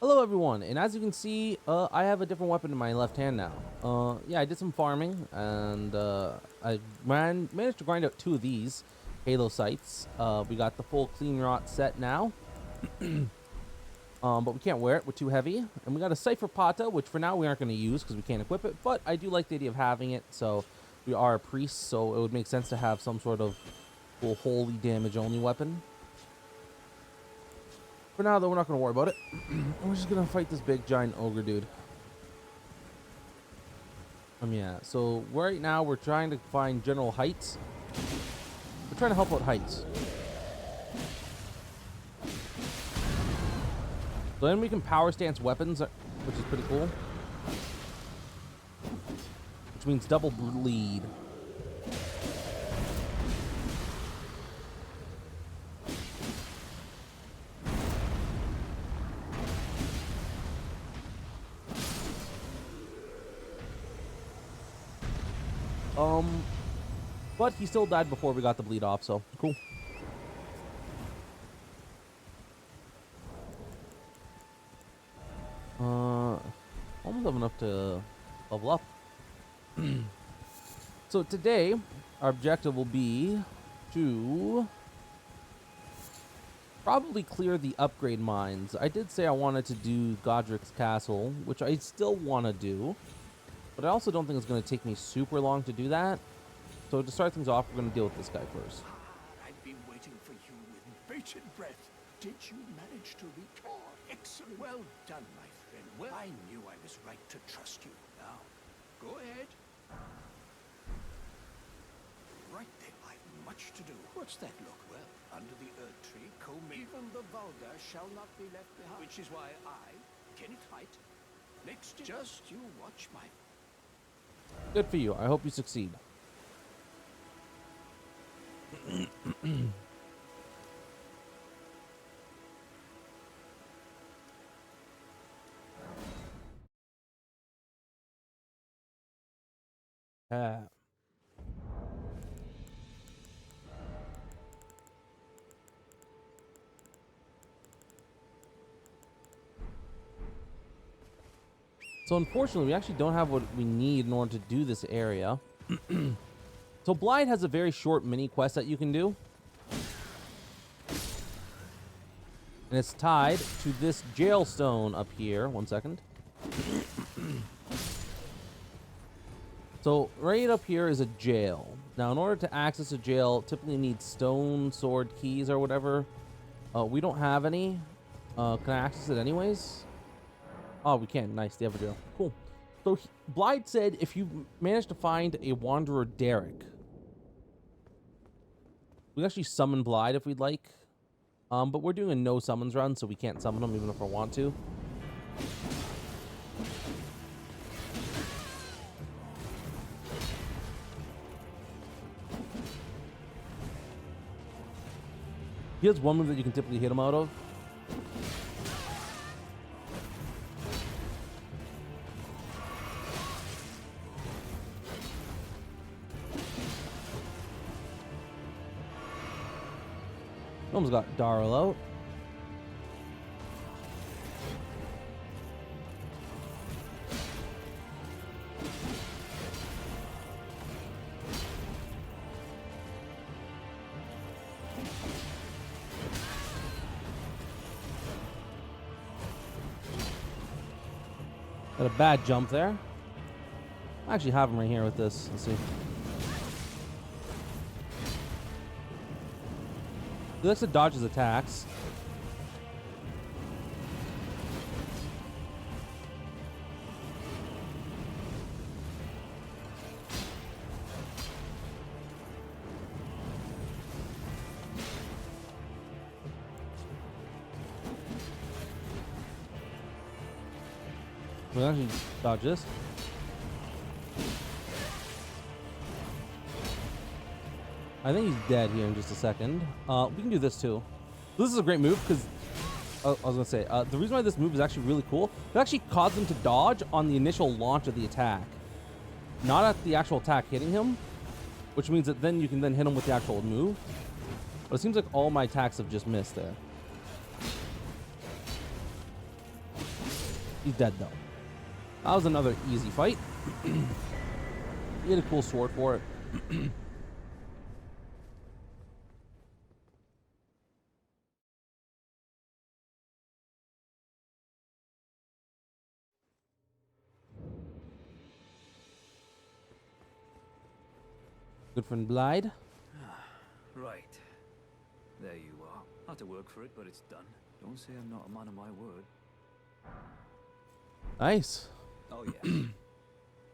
Hello everyone, and as you can see, I have a different weapon in my left hand now. Yeah, I did some farming, and I managed to grind out 2 of these Halo sights. We got the full clean rot set now, but we can't wear it, we're too heavy. And we got a Cypher Pata, which for now we aren't going to use because we can't equip it, but I do like the idea of having it, so we are a priest, so it would make sense to have some sort of cool holy damage only weapon. For now, though, we're not going to worry about it. We're just going to fight this big, giant ogre dude. Yeah, so right now we're trying to find general heights. We're trying to help out heights. So then we can power stance weapons, which is pretty cool. Which means double bleed. But he still died before we got the bleed off, so cool. Almost have enough to level up. So today, our objective will be to probably clear the upgrade mines. I did say I wanted to do Godric's Castle, which I still want to do, but I also don't think it's going to take me super long to do that. So to start things off, we're going to deal with this guy first. I've been waiting for you with bated breath. Did you manage to reach? Oh, excellent. Well done, my friend. Well, I knew I was right to trust you. Now, go ahead. Right then, I've much to do. What's that look? Well, under the earth tree, even the vulgar shall not be left behind. Which is why I, Kenneth Height, next just you watch my... Good for you. I hope you succeed. So unfortunately, we actually don't have what we need in order to do this area. So Blight has a very short mini quest that you can do. And it's tied to this jail stone up here. One second. So right up here is a jail. Now in order to access a jail, typically you need stone, sword, keys, or whatever. We don't have any. Can I access it anyways? Oh, we can. Nice. They have a jail. Cool. So Blythe said if you manage to find a Wanderer Derek, we actually summon Blythe if we'd like. But we're doing a no summons run, so we can't summon him even if I want to. He has one move that you can typically hit him out of. Almost got Darl out. Got a bad jump there. I actually have him right here with this. Let's see. He likes to dodge his attacks. We'll actually dodge this. I think he's dead here in just a second. We can do this too. This is a great move because I was gonna say the reason why this move is actually really cool. It actually caused him to dodge on the initial launch of the attack, not at the actual attack hitting him, which means that then you can then hit him with the actual move. But it seems like all my attacks have just missed there. He's dead though. That was another easy fight. He had a cool sword for it. Good friend Blyde. Right. There you are. Had to work for it, but it's done. Don't say I'm not a man of my word. Nice. Oh, yes.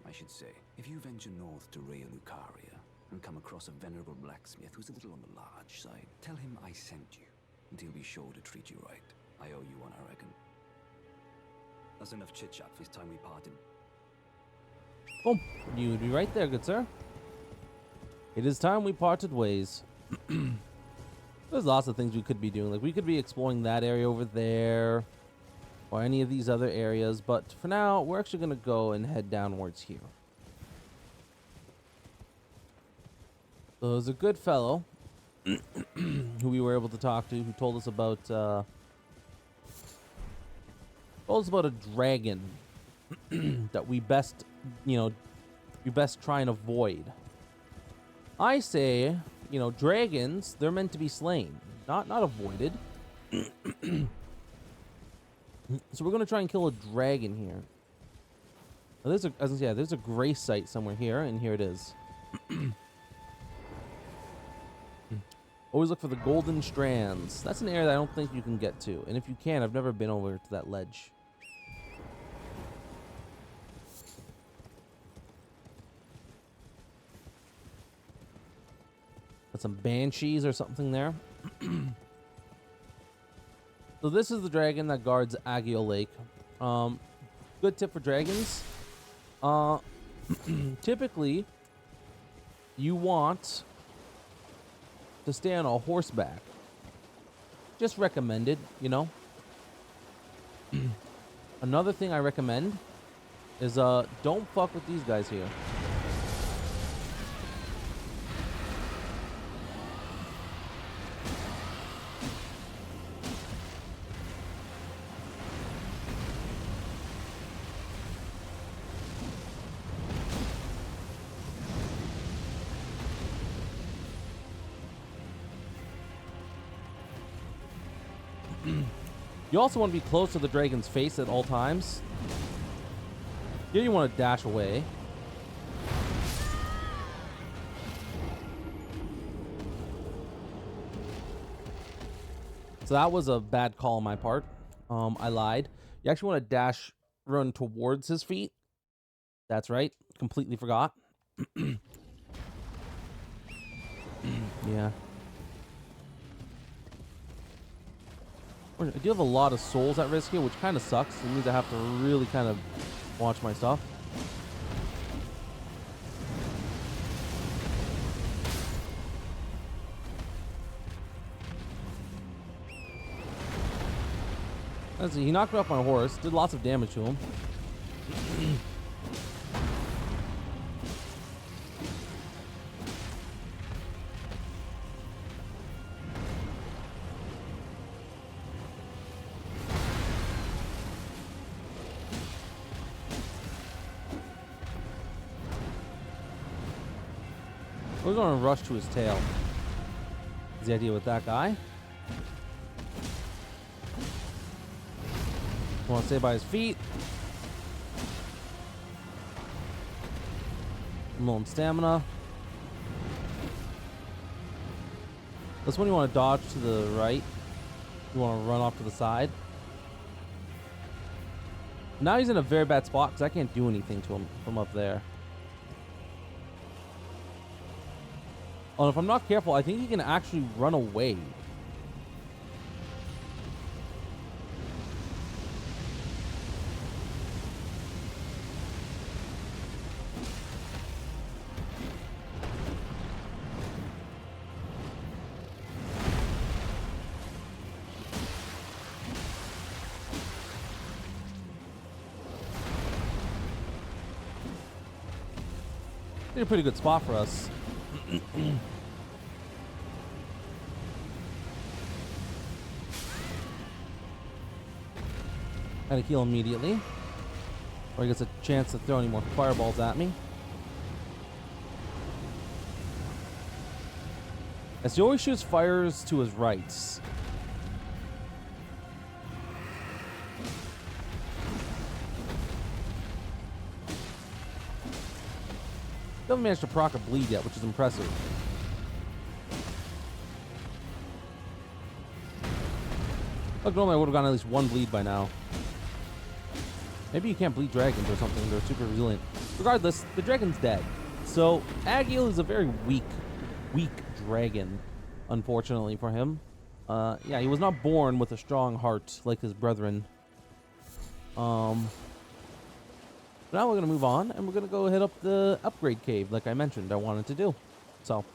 I should say, if you venture north to Raya Lucaria and come across a venerable blacksmith who's a little on the large side, tell him I sent you, and he'll be sure to treat you right. I owe you one, I reckon. That's enough chit-chat for this time we parted. Oh, you would be right there, good sir. It is time we parted ways. There's lots of things we could be doing. Like, we could be exploring that area over there, or any of these other areas, but for now, we're actually going to go and head downwards here. So there's a good fellow who we were able to talk to, who told us about a dragon that we best, we best try and avoid. I say, dragons, they're meant to be slain, not avoided. So we're gonna try and kill a dragon here. Now there's a grace site somewhere here, and here it is. Always look for the golden strands. That's an area that I don't think you can get to, and if you can, I've never been over to that ledge. Got some banshees or something there. So this is the dragon that guards Agio Lake. Good tip for dragons. Typically, you want to stay on a horseback. Just recommended, Another thing I recommend is don't fuck with these guys here. You also want to be close to the dragon's face at all times. Here you want to dash away. So that was a bad call on my part. I lied. You actually want to run towards his feet. That's right. Completely forgot. Yeah. I do have a lot of souls at risk here, which kind of sucks. It means I have to really kind of watch my stuff. Let's see, he knocked me off my horse, did lots of damage to him. We're going to rush to his tail. Is the idea with that guy? I want to stay by his feet. Low on stamina. This one you want to dodge to the right. You want to run off to the side. Now he's in a very bad spot because I can't do anything to him from up there. Oh, if I'm not careful, I think he can actually run away. Did a pretty good spot for us. Gotta kill immediately. Or he gets a chance to throw any more fireballs at me. As he always shoots fires to his rights. Doesn't manage to proc a bleed yet, which is impressive. Look, normally I would have gotten at least one bleed by now. Maybe you can't bleed dragons or something. They're super resilient. Regardless, the dragon's dead. So, Agiel is a very weak dragon, unfortunately for him. Yeah, he was not born with a strong heart like his brethren. Now we're going to move on, and we're going to go hit up the upgrade cave, like I mentioned I wanted to do. So.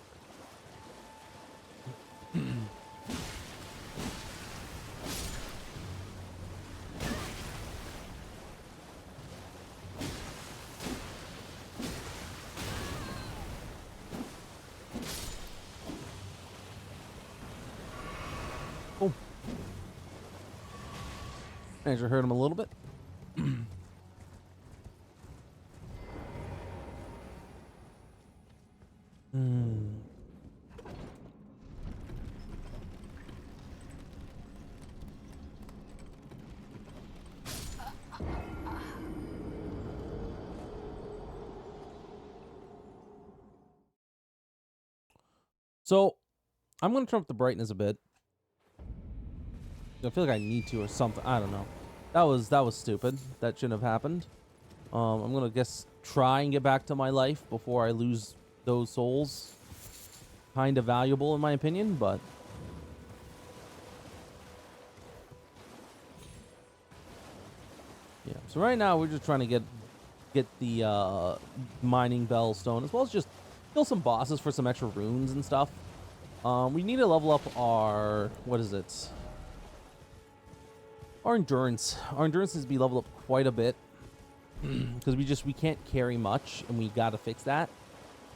Oh. Managed to hurt him a little bit. So, I'm going to turn up the brightness a bit. I feel like I need to or something. I don't know. That was stupid. That shouldn't have happened. I'm going to guess try and get back to my life before I lose those souls. Kind of valuable in my opinion, but yeah. So right now we're just trying to get the mining bell stone, as well as just kill some bosses for some extra runes and stuff. We need to level up our, what is it? Our endurance. Our endurance needs to be leveled up quite a bit because we can't carry much, and we gotta fix that.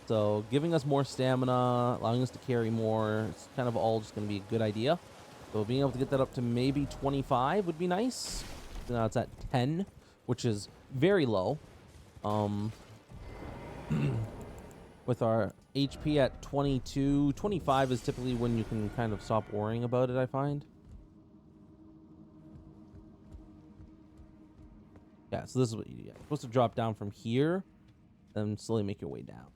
So giving us more stamina, allowing us to carry more, it's kind of all just gonna be a good idea. So being able to get that up to maybe 25 would be nice. Now it's at 10, which is very low. With our HP at 22, 25 is typically when you can kind of stop worrying about it, I find. Yeah, so this is what you do. You're supposed to drop down from here and slowly make your way down.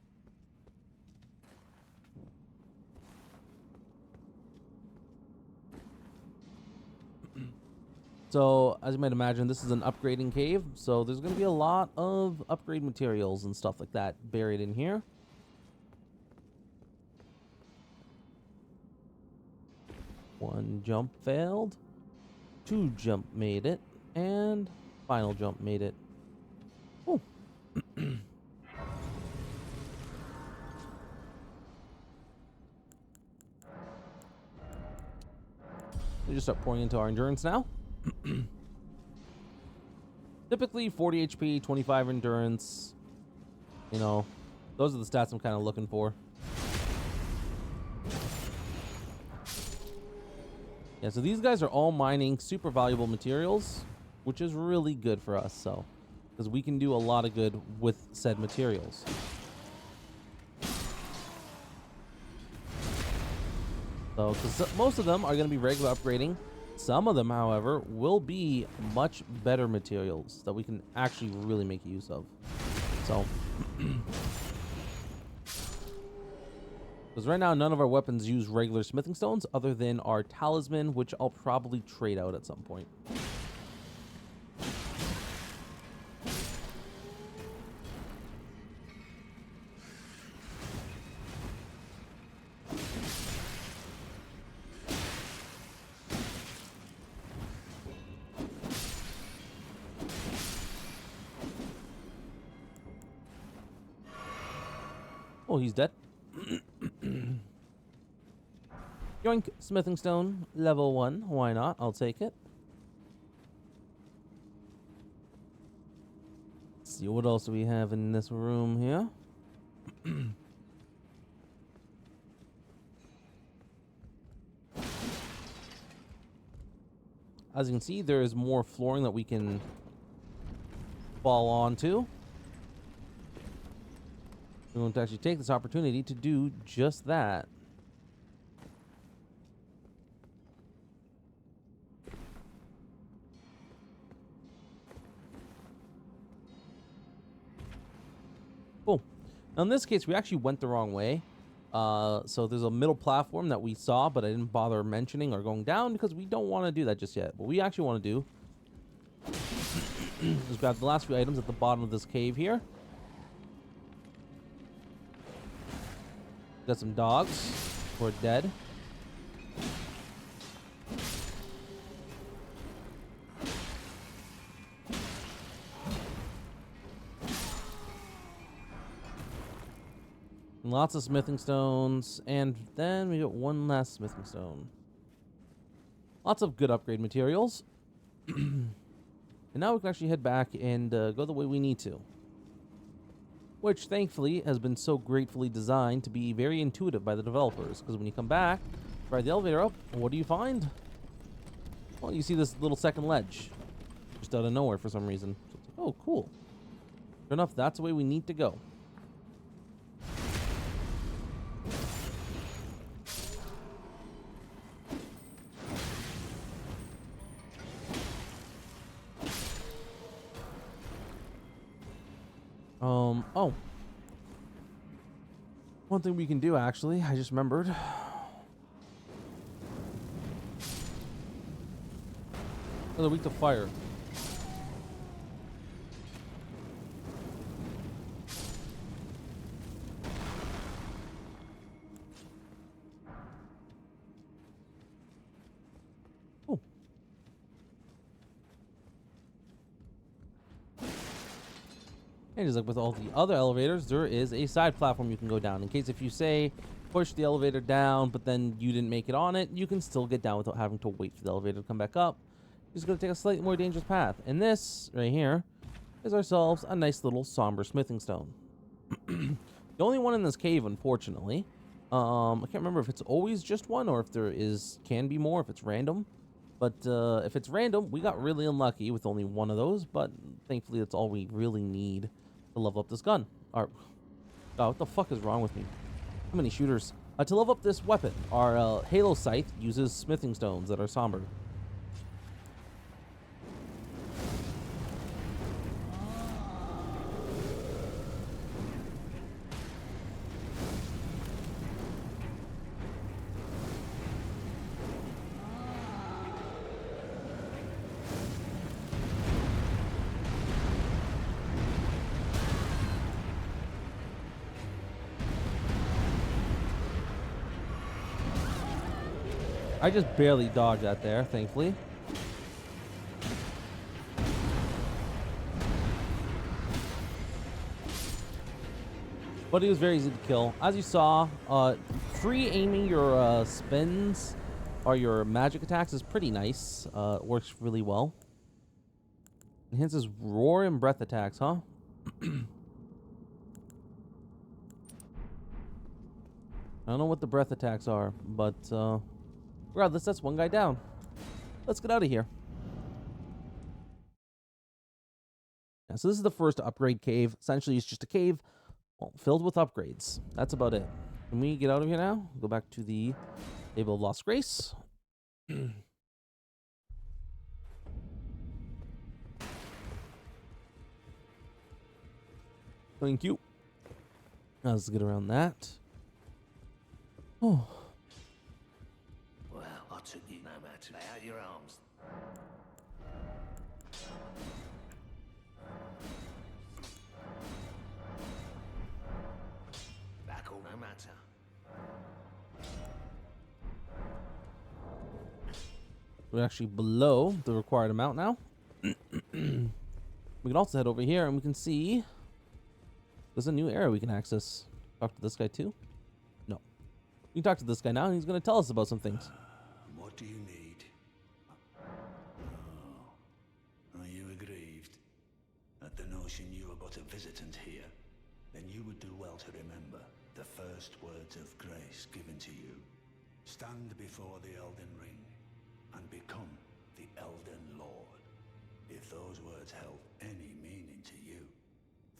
So, as you might imagine, this is an upgrading cave, so there's going to be a lot of upgrade materials and stuff like that buried in here. One jump failed, two jump made it, and final jump made it. Oh. We just start pouring into our endurance now. Typically 40 HP, 25 endurance. You know, those are the stats I'm kind of looking for. Yeah, so these guys are all mining super valuable materials, which is really good for us, so, because we can do a lot of good with said materials. So, because most of them are going to be regular upgrading. Some of them, however, will be much better materials that we can actually really make use of. So, because right now, none of our weapons use regular smithing stones other than our talisman, which I'll probably trade out at some point. Oh, he's dead. Yoink, smithing stone, level 1. Why not? I'll take it. Let's see, what else do we have in this room here? As you can see, there is more flooring that we can fall onto. We're going to actually take this opportunity to do just that. Cool. Now in this case, we actually went the wrong way. So there's a middle platform that we saw, but I didn't bother mentioning or going down because we don't want to do that just yet. What we actually want to do is grab the last few items at the bottom of this cave here. Got some dogs who are dead. Lots of smithing stones, and then we got one last smithing stone. Lots of good upgrade materials. And now we can actually head back and go the way we need to. Which, thankfully, has been so gratefully designed to be very intuitive by the developers. Because when you come back, ride the elevator up, what do you find? Well, you see this little second ledge. Just out of nowhere for some reason. So it's like, oh, cool. Sure enough, that's the way we need to go. Oh. One thing we can do, actually, I just remembered. They're weak to fire. Oh. And just like with all the other elevators, there is a side platform you can go down. In case if you say, push the elevator down, but then you didn't make it on it, you can still get down without having to wait for the elevator to come back up. You're just going to take a slightly more dangerous path. And this, right here, is ourselves a nice little somber smithing stone. The only one in this cave, unfortunately. I can't remember if it's always just one or if there can be more, if it's random. But if it's random, we got really unlucky with only one of those. But thankfully, that's all we really need to level up this gun. God, what the fuck is wrong with me? How many shooters? To level up this weapon, our Halo Scythe uses smithing stones that are somber. I just barely dodged that there, thankfully. But he was very easy to kill. As you saw, free aiming your spins or your magic attacks is pretty nice. It works really well. Enhances roar and breath attacks, huh? I don't know what the breath attacks are, but regardless, that's one guy down. Let's get out of here. Yeah, so this is the first upgrade cave. Essentially, it's just a cave filled with upgrades. That's about it. Can we get out of here now? Go back to the Table of Lost Grace. Thank you. Now let's get around that. Oh. Well, I took you no matter. Lay out your arms. Back all no matter. We're actually below the required amount now. We can also head over here and we can see there's a new area we can access. Talk to this guy too? No. We can talk to this guy now and he's going to tell us about some things. What do you need? Oh, are you aggrieved at the notion you are but a visitant here? Then you would do well to remember the first words of grace given to you. Stand before the Elden Ring and become the Elden Lord. If those words held any meaning mean to you.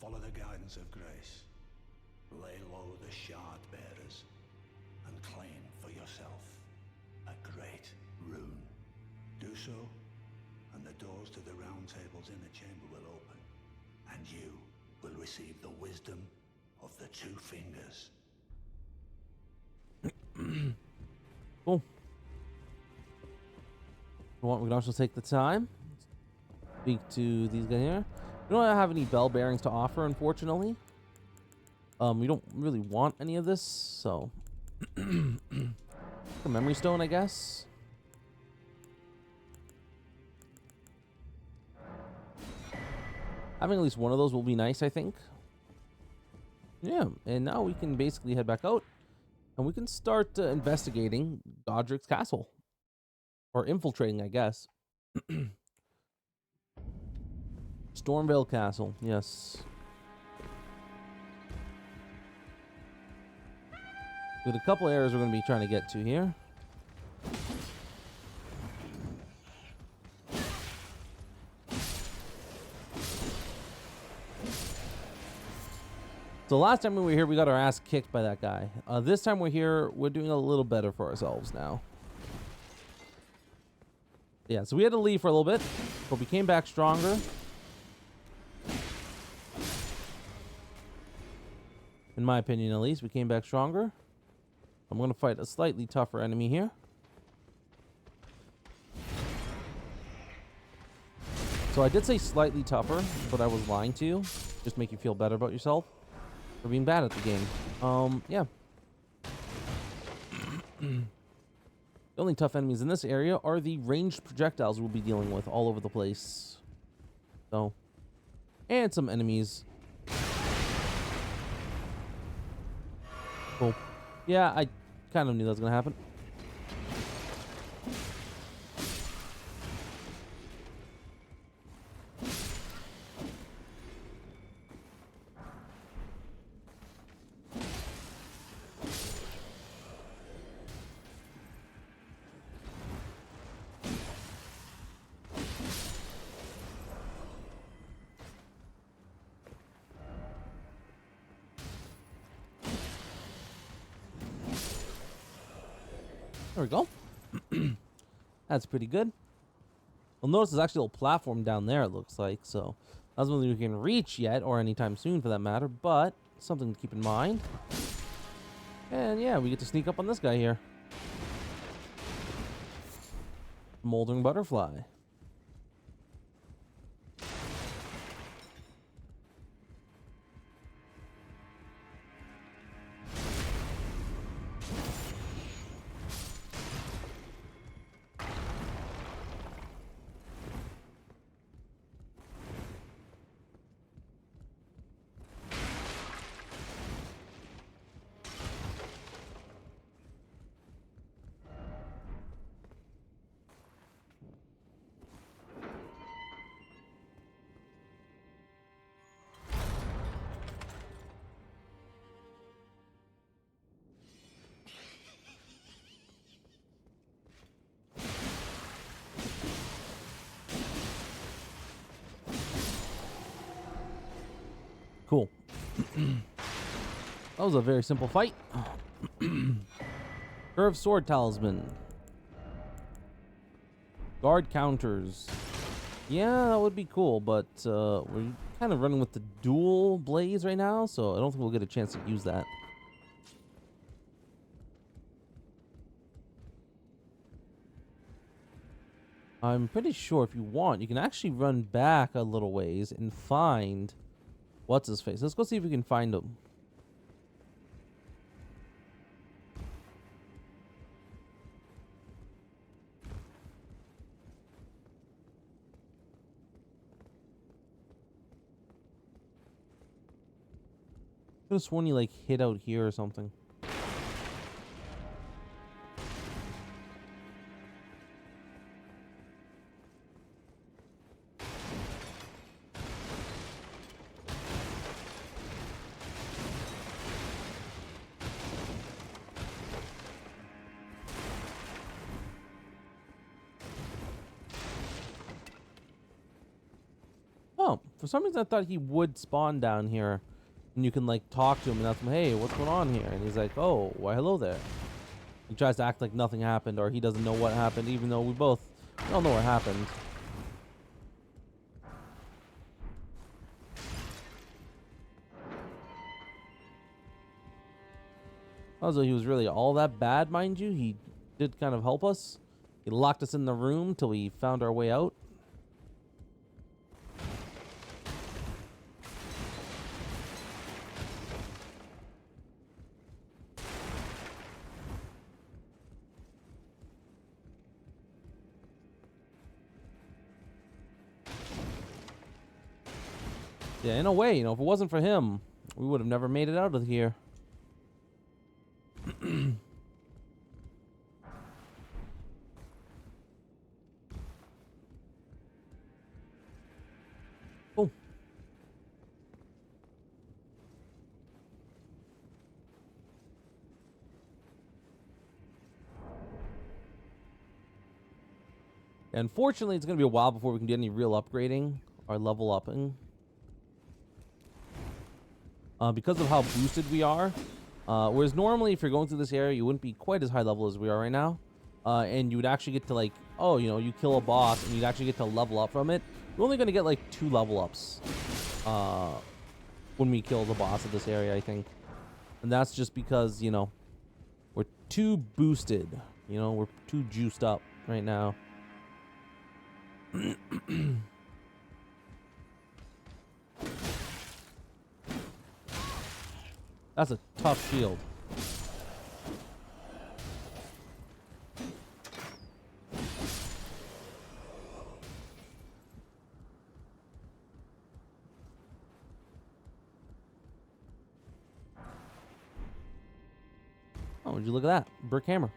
Follow the guidance of grace. Lay low the shard bearers and claim for yourself a great rune. Do so, and the doors to the round tables in the chamber will open, and you will receive the wisdom of the two fingers. Cool. We can also take the time, speak to these guys here. We don't have any bell bearings to offer, unfortunately. We don't really want any of this, so a memory stone, I guess. Having at least one of those will be nice, I think. Yeah, and now we can basically head back out, and we can start investigating Godric's castle. Or infiltrating, I guess. Stormveil Castle, yes. We got a couple areas we're going to be trying to get to here. So last time we were here, we got our ass kicked by that guy. This time we're here, we're doing a little better for ourselves now. Yeah, so we had to leave for a little bit, but we came back stronger. In my opinion, at least, we came back stronger. I'm going to fight a slightly tougher enemy here. So I did say slightly tougher, but I was lying to you. Just to make you feel better about yourself for being bad at the game. Yeah. The only tough enemies in this area are the ranged projectiles we'll be dealing with all over the place. So, and some enemies. Cool. Yeah, I kind of knew that was going to happen. There we go. That's pretty good. Well, notice there's actually a little platform down there, it looks like. So, not something we can reach yet, or anytime soon for that matter, but something to keep in mind. And yeah, we get to sneak up on this guy here. Moldering butterfly. Cool. That was a very simple fight. Curved sword talisman. Guard counters. Yeah, that would be cool, but we're kind of running with the dual blades right now, so I don't think we'll get a chance to use that. I'm pretty sure if you want, you can actually run back a little ways and find what's his face. Let's go see if we can find him. I could have sworn he like hid out here or something. Oh, For some reason, I thought he would spawn down here, and you can like talk to him and ask him, "Hey, what's going on here?" And he's like, "Oh, why, hello there." He tries to act like nothing happened, or he doesn't know what happened, even though we don't know what happened. Also, he was really all that bad, mind you. He did kind of help us. He locked us in the room till we found our way out. Yeah, in a way, you know, if it wasn't for him, we would have never made it out of here. Oh. Unfortunately, it's going to be a while before we can do any real upgrading or level upping. Because of how boosted we are. Whereas normally, if you're going through this area, you wouldn't be quite as high level as we are right now. And you would actually get to, like, oh, you know, you kill a boss and you'd actually get to level up from it. We're only going to get, like, 2 level ups when we kill the boss of this area, I think. And that's just because, you know, we're too boosted. You know, we're too juiced up right now. That's a tough shield. Oh, would you look at that? Brick hammer.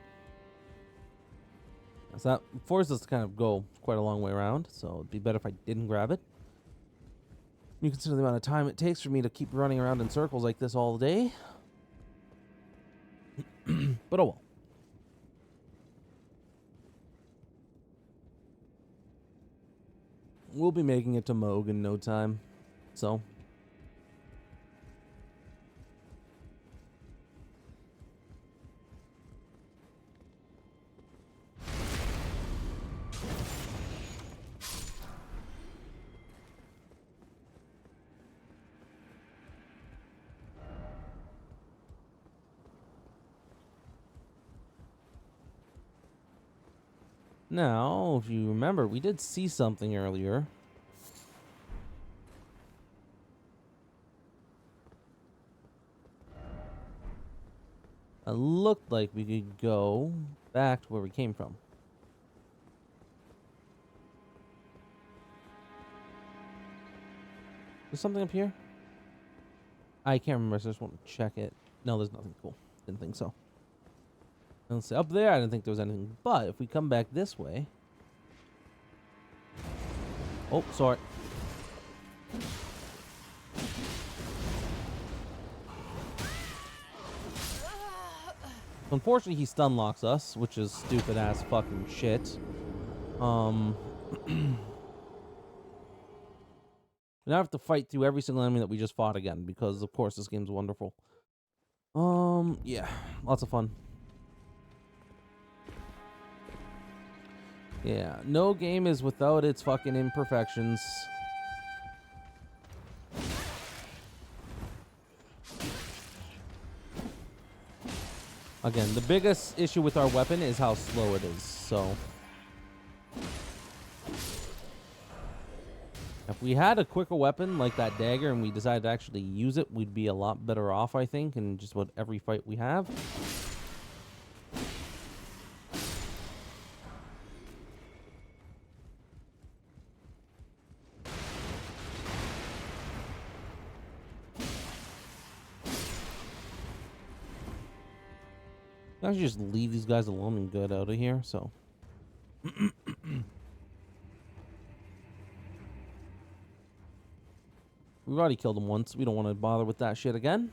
So that forces us to kind of go quite a long way around, so it'd be better if I didn't grab it. You consider the amount of time it takes for me to keep running around in circles like this all day. But oh well. We'll be making it to Moog in no time, so. Now, if you remember, we did see something earlier. It looked like we could go back to where we came from. There's something up here? I can't remember, so I just want to check it. No, there's nothing cool. Didn't think so. Let's see, up there, I didn't think there was anything. But if we come back this way... Oh, sorry. Unfortunately, he stun locks us, which is stupid ass fucking shit. Now I have to fight through every single enemy that we just fought again, because of course this game's wonderful. Yeah, lots of fun. Yeah, no game is without its fucking imperfections. Again, the biggest issue with our weapon is how slow it is, so... If we had a quicker weapon like that dagger and we decided to actually use it, we'd be a lot better off, I think, in just about every fight we have. I should just leave these guys alone and get out of here, so... We've already killed him once. We don't want to bother with that shit again.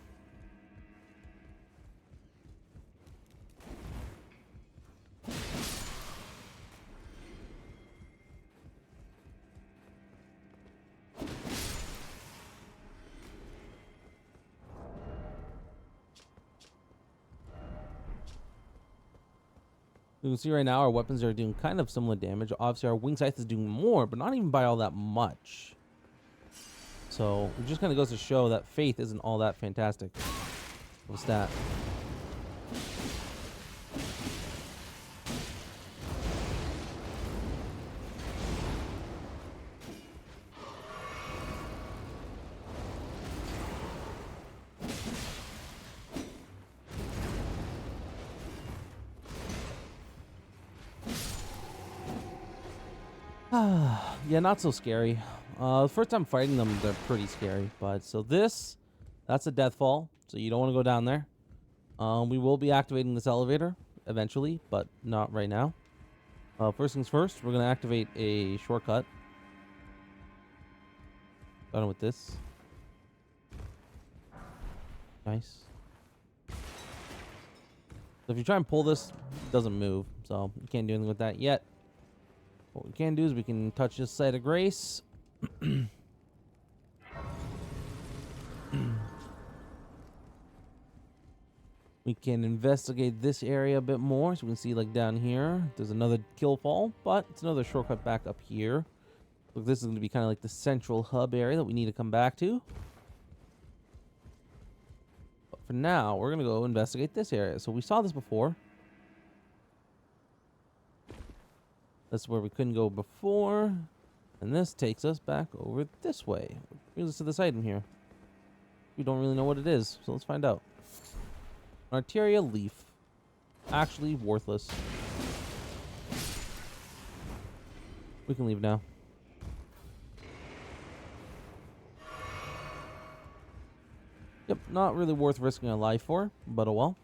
You can see right now our weapons are doing kind of similar damage. Obviously our wing scythe is doing more, but not even by all that much. So it just kind of goes to show that faith isn't all that fantastic of a stat. Yeah, not so scary. The first time fighting them, they're pretty scary. But so that's a death fall. So you don't want to go down there. We will be activating this elevator eventually, but not right now. First things first, we're going to activate a shortcut. Starting with this. Nice. So if you try and pull this, it doesn't move. So you can't do anything with that yet. What we can do is we can touch this site of grace. We can investigate this area a bit more. So we can see like down here, there's another kill fall, but it's another shortcut back up here. Look, this is going to be kind of like the central hub area that we need to come back to. But for now, we're going to go investigate this area. So we saw this before. That's where we couldn't go before. And this takes us back over this way. Brings us to this item here. We don't really know what it is, so let's find out. Arteria leaf. Actually worthless. We can leave now. Yep, not really worth risking a life for, but oh well.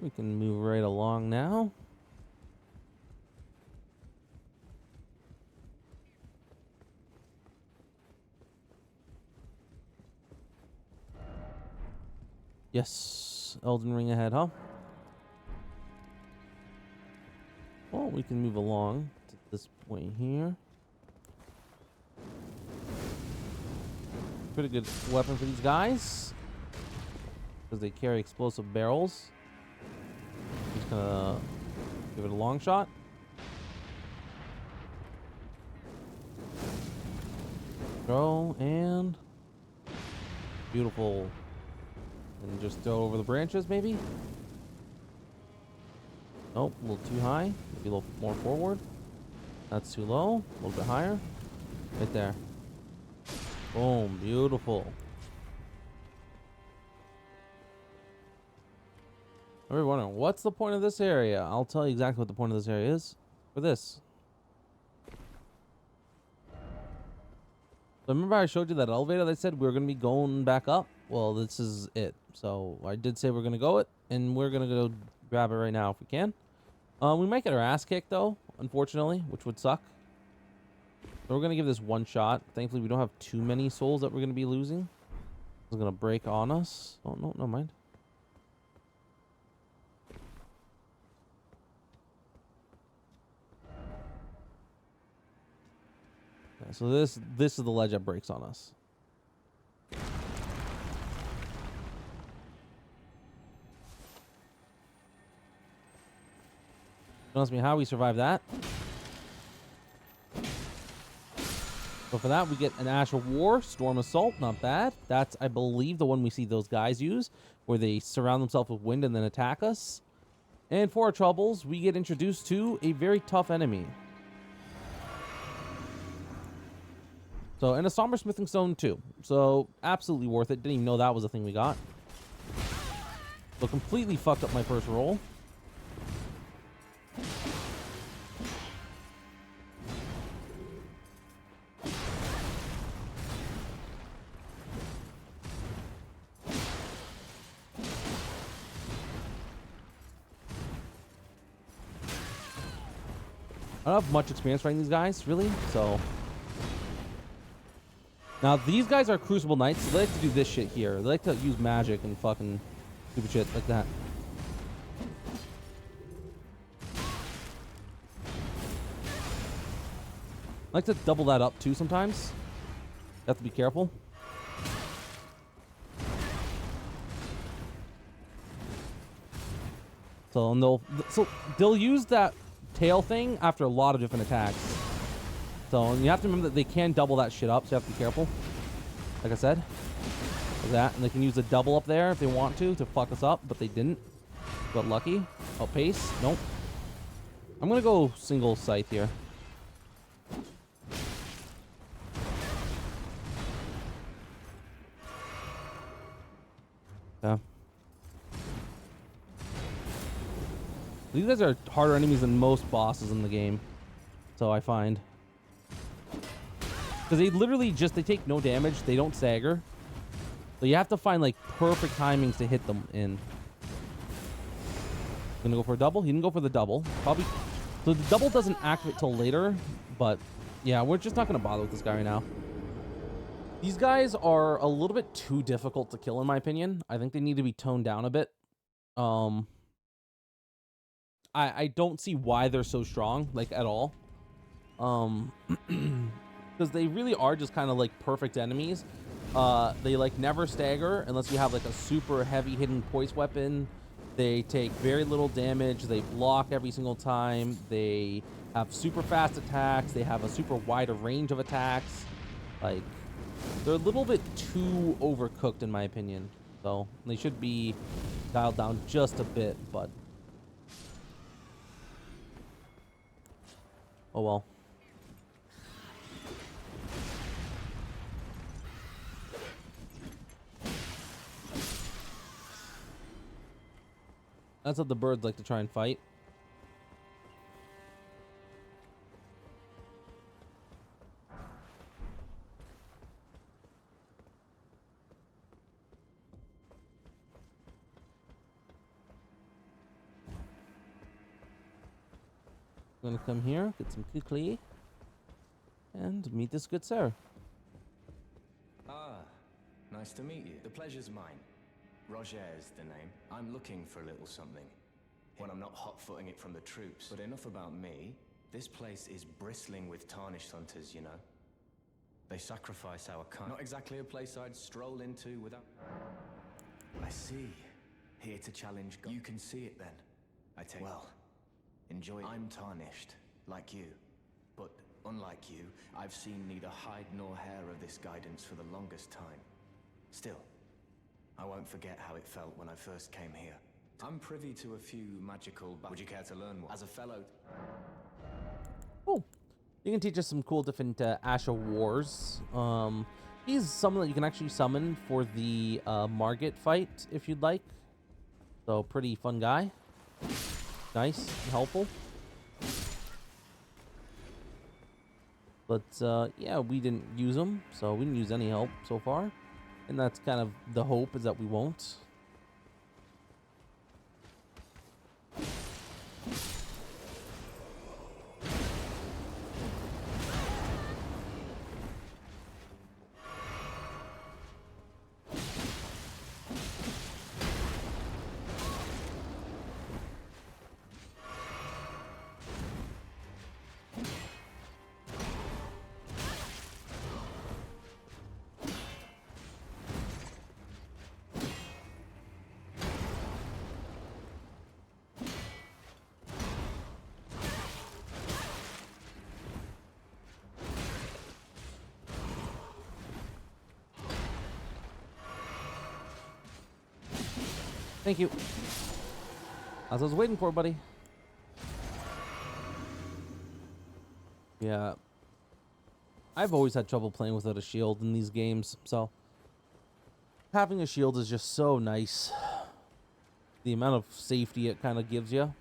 We can move right along now. Yes, Elden Ring ahead, huh? Well, we can move along to this point here. Pretty good weapon for these guys, because they carry explosive barrels. Just gonna give it a long shot. Throw and beautiful. And just throw over the branches, maybe? Nope, a little too high. Maybe a little more forward. That's too low. A little bit higher. Right there. Boom, beautiful. Everyone wondering, what's the point of this area? I'll tell you exactly what the point of this area is. For this. So remember I showed you that elevator that said we were going to be going back up? Well, this is it. So I did say we're going to go it, and we're going to go grab it right now if we can. We might get our ass kicked, though, unfortunately, which would suck. So we're going to give this one shot. Thankfully, we don't have too many souls that we're going to be losing. It's going to break on us. Oh, no, no mind. Yeah, so this is the ledge that breaks on us. Don't ask me how we survive that. So for that, we get an Ash of War, Storm Assault, not bad. That's, I believe, the one we see those guys use, where they surround themselves with wind and then attack us. And for our troubles, we get introduced to a very tough enemy. So, and a Somber Smithing Stone too. So, absolutely worth it. Didn't even know that was a thing we got. So, completely fucked up my first roll. I don't have much experience fighting these guys, really, so... Now, these guys are Crucible Knights, so they like to do this shit here. They like to use magic and fucking stupid shit like that. I like to double that up, too, sometimes. You have to be careful. So and they'll use that tail thing after a lot of different attacks. So and you have to remember that they can double that shit up, so you have to be careful. Like I said. Like that. And they can use a double up there if they want to fuck us up, but they didn't. Got lucky. Outpace. Nope. I'm gonna go single scythe here. Yeah. These guys are harder enemies than most bosses in the game. So I find. Because they literally they take no damage. They don't stagger. So you have to find like perfect timings to hit them in. Gonna go for a double? He didn't go for the double. Probably. So the double doesn't activate till later. But yeah, we're just not gonna bother with this guy right now. These guys are a little bit too difficult to kill in my opinion. I think they need to be toned down a bit. I don't see why they're so strong, like at all. Because they really are just kind of like perfect enemies. They like never stagger unless you have like a super heavy hidden poise weapon. They take very little damage. They block every single time. They have super fast attacks. They have a super wide range of attacks. Like, they're a little bit too overcooked in my opinion. So they should be dialed down just a bit, but oh well. That's what the birds like to try and fight. I'm gonna come here, get some kukli, and meet this good sir. Ah, nice to meet you. The pleasure's mine. Roger's the name. I'm looking for a little something. When I'm not hot-footing it from the troops. But enough about me. This place is bristling with tarnished hunters, you know. They sacrifice our kind. Not exactly a place I'd stroll into without... I see. Here to challenge God. You can see it then. I take... Well, enjoy... I'm tarnished, like you. But unlike you, I've seen neither hide nor hair of this guidance for the longest time. Still, I won't forget how it felt when I first came here. I'm privy to a few magical... Would you care to learn one? As a fellow... Oh, you can teach us some cool different Asha Wars. He's someone that you can actually summon for the Margit fight if you'd like. So pretty fun guy. Nice and helpful. But yeah, we didn't use him, so we didn't use any help so far. And that's kind of the hope, is that we won't. Thank you. As I was waiting for, buddy. Yeah. I've always had trouble playing without a shield in these games, so having a shield is just so nice. The amount of safety it kind of gives you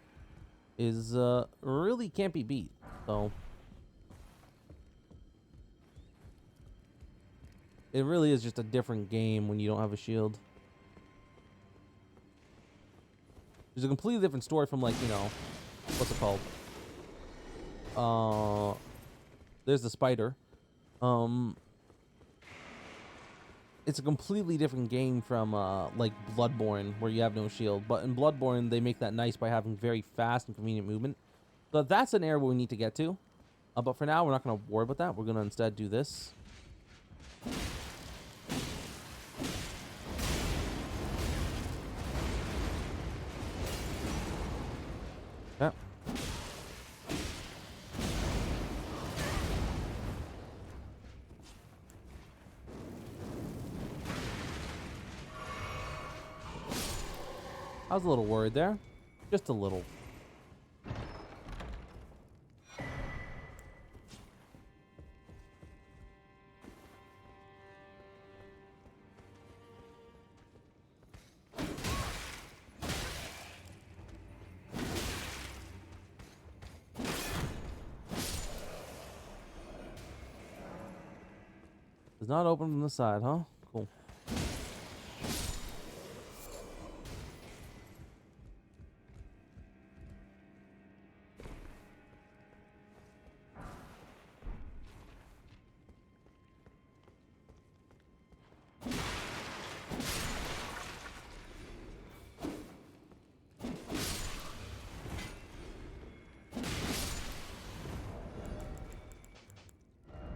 is really can't be beat. So it really is just a different game when you don't have a shield. There's a completely different story from, like, you know, what's it called? There's the spider. It's a completely different game from, like, Bloodborne, where you have no shield. But in Bloodborne, they make that nice by having very fast and convenient movement. So that's an area we need to get to. But for now, we're not going to worry about that. We're going to instead do this. Yeah. I was a little worried there. Just a little. It's not open from the side, huh? Cool.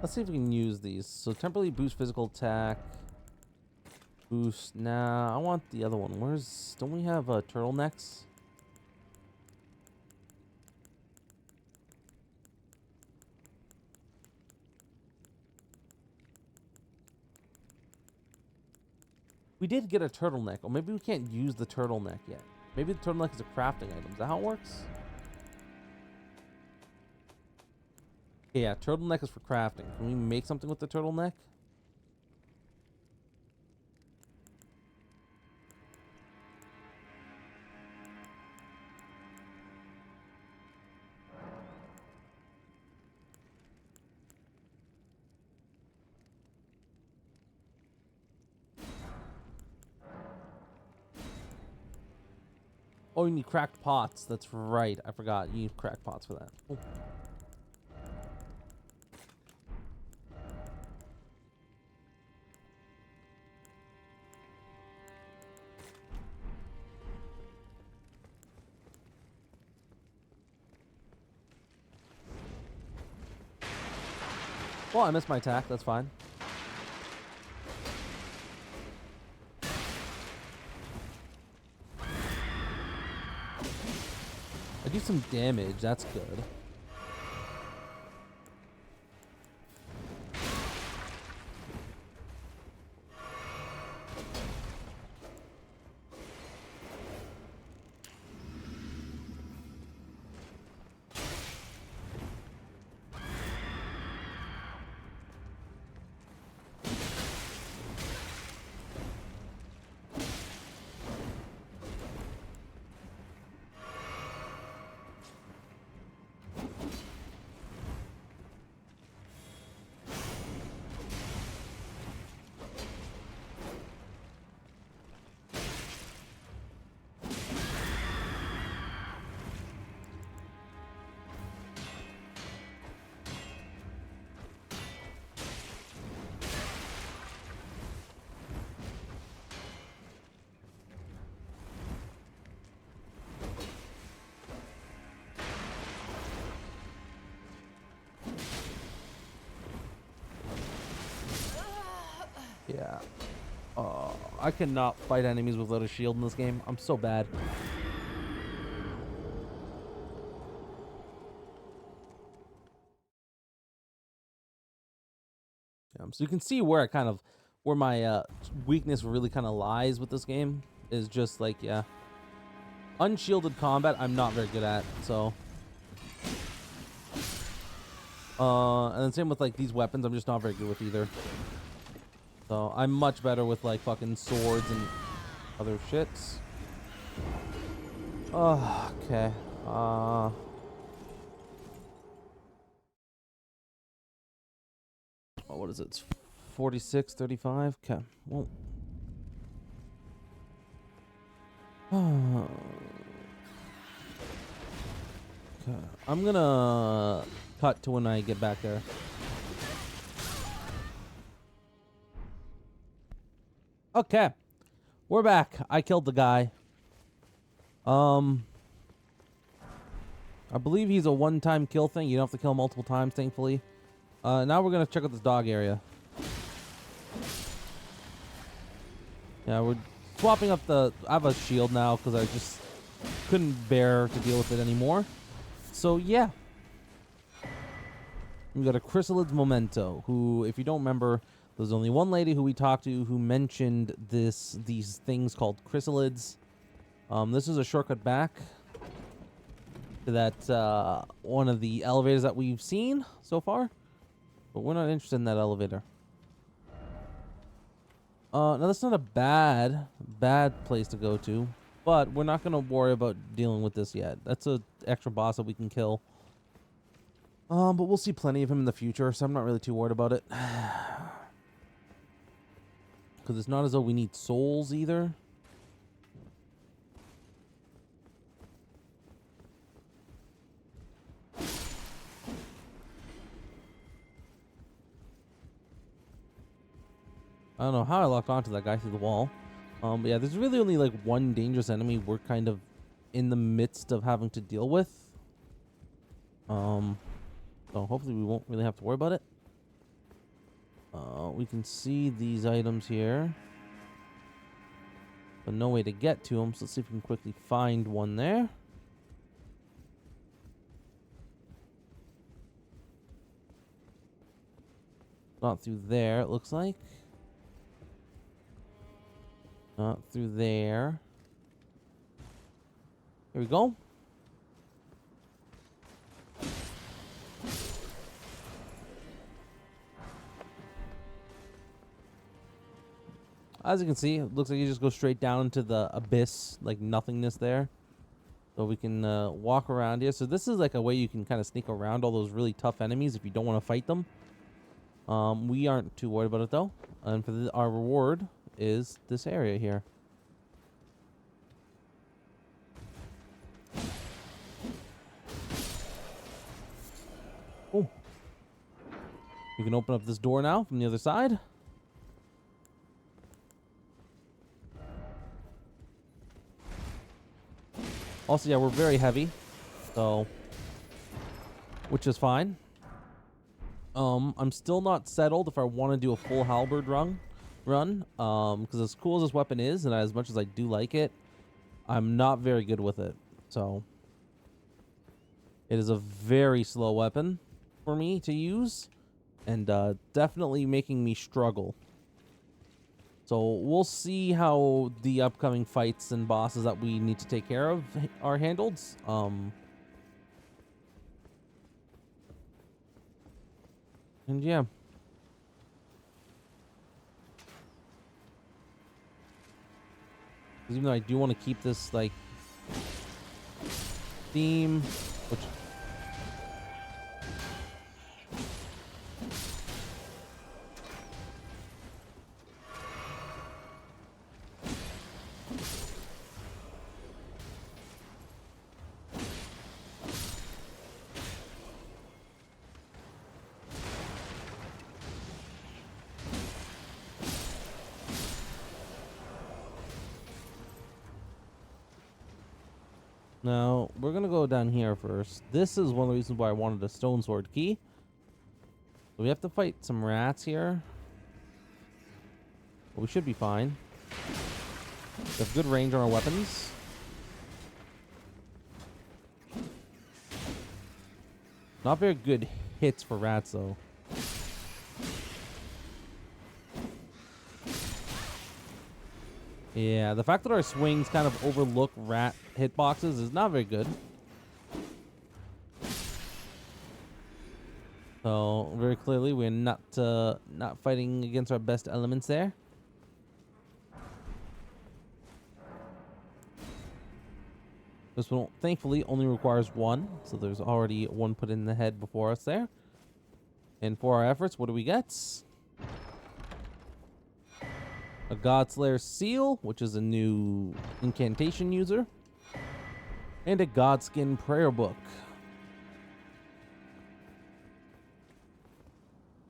Let's see if we can use these. So temporarily boost physical attack. Boost. Nah, I want the other one. Where's... Don't we have turtlenecks? We did get a turtleneck. Or maybe we can't use the turtleneck yet. Maybe the turtleneck is a crafting item. Is that how it works? Yeah, turtleneck is for crafting. Can we make something with the turtleneck? Oh, you need cracked pots. That's right. I forgot. You need cracked pots for that. Cool. Well, I missed my attack. That's fine. I do some damage. That's good. Yeah. I cannot fight enemies without a shield in this game. I'm so bad. So you can see where where my weakness really kind of lies with this game is just like, yeah, unshielded combat I'm not very good at. So and then same with like these weapons I'm just not very good with either. So I'm much better with like fucking swords and other shits. Oh, okay. What is it? It's 46, 35. Okay. Well. Okay. I'm gonna cut to when I get back there. Okay. We're back. I killed the guy. I believe he's a one-time kill thing. You don't have to kill him multiple times, thankfully. Now we're gonna check out this dog area. Yeah, we're swapping up the... I have a shield now because I just couldn't bear to deal with it anymore. So yeah. We got a Chrysalids Memento, who, if you don't remember, there's only one lady who we talked to who mentioned these things called Chrysalids. This is a shortcut back to that one of the elevators that we've seen so far, but we're not interested in that elevator. Now that's not a bad place to go to, but we're not gonna worry about dealing with this yet. That's a extra boss that we can kill. But we'll see plenty of him in the future, so I'm not really too worried about it. Because it's not as though we need souls either. I don't know how I locked onto that guy through the wall. But yeah, there's really only like one dangerous enemy we're kind of in the midst of having to deal with. So hopefully we won't really have to worry about it. We can see these items here, but no way to get to them. So let's see if we can quickly find one there. Not through there, it looks like. Not through there. Here we go. As you can see, it looks like you just go straight down into the abyss, like nothingness there. So we can walk around here. So this is like a way you can kind of sneak around all those really tough enemies if you don't want to fight them. We aren't too worried about it though. And for our reward is this area here. Oh. You can open up this door now from the other side. Also, yeah, we're very heavy, so, which is fine. I'm still not settled if I want to do a full halberd run, because as cool as this weapon is, and as much as I do like it, I'm not very good with it. So, it is a very slow weapon for me to use, and definitely making me struggle. So we'll see how the upcoming fights and bosses that we need to take care of are handled. And yeah. Even though I do want to keep this like theme, which now, we're going to go down here first. This is one of the reasons why I wanted a stone sword key. So we have to fight some rats here. But we should be fine. We have good range on our weapons. Not very good hits for rats, though. Yeah, the fact that our swings kind of overlook rat hitboxes is not very good. So very clearly, we're not fighting against our best elements there. This one, thankfully, only requires one, so there's already one put in the head before us there. And for our efforts, what do we get? A Godslayer Seal, which is a new incantation user. And a Godskin Prayer Book.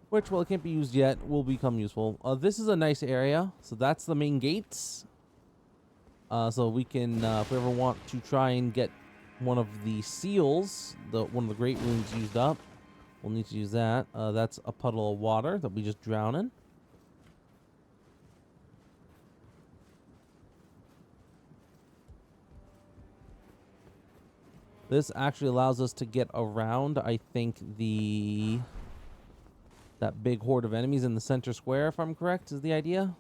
Which, while it can't be used yet, will become useful. This is a nice area. So that's the main gates. So we can, if we ever want to try and get one of the seals, one of the great runes used up, we'll need to use that. That's a puddle of water that we just drown in. This actually allows us to get around, I think, that big horde of enemies in the center square, if I'm correct, is the idea.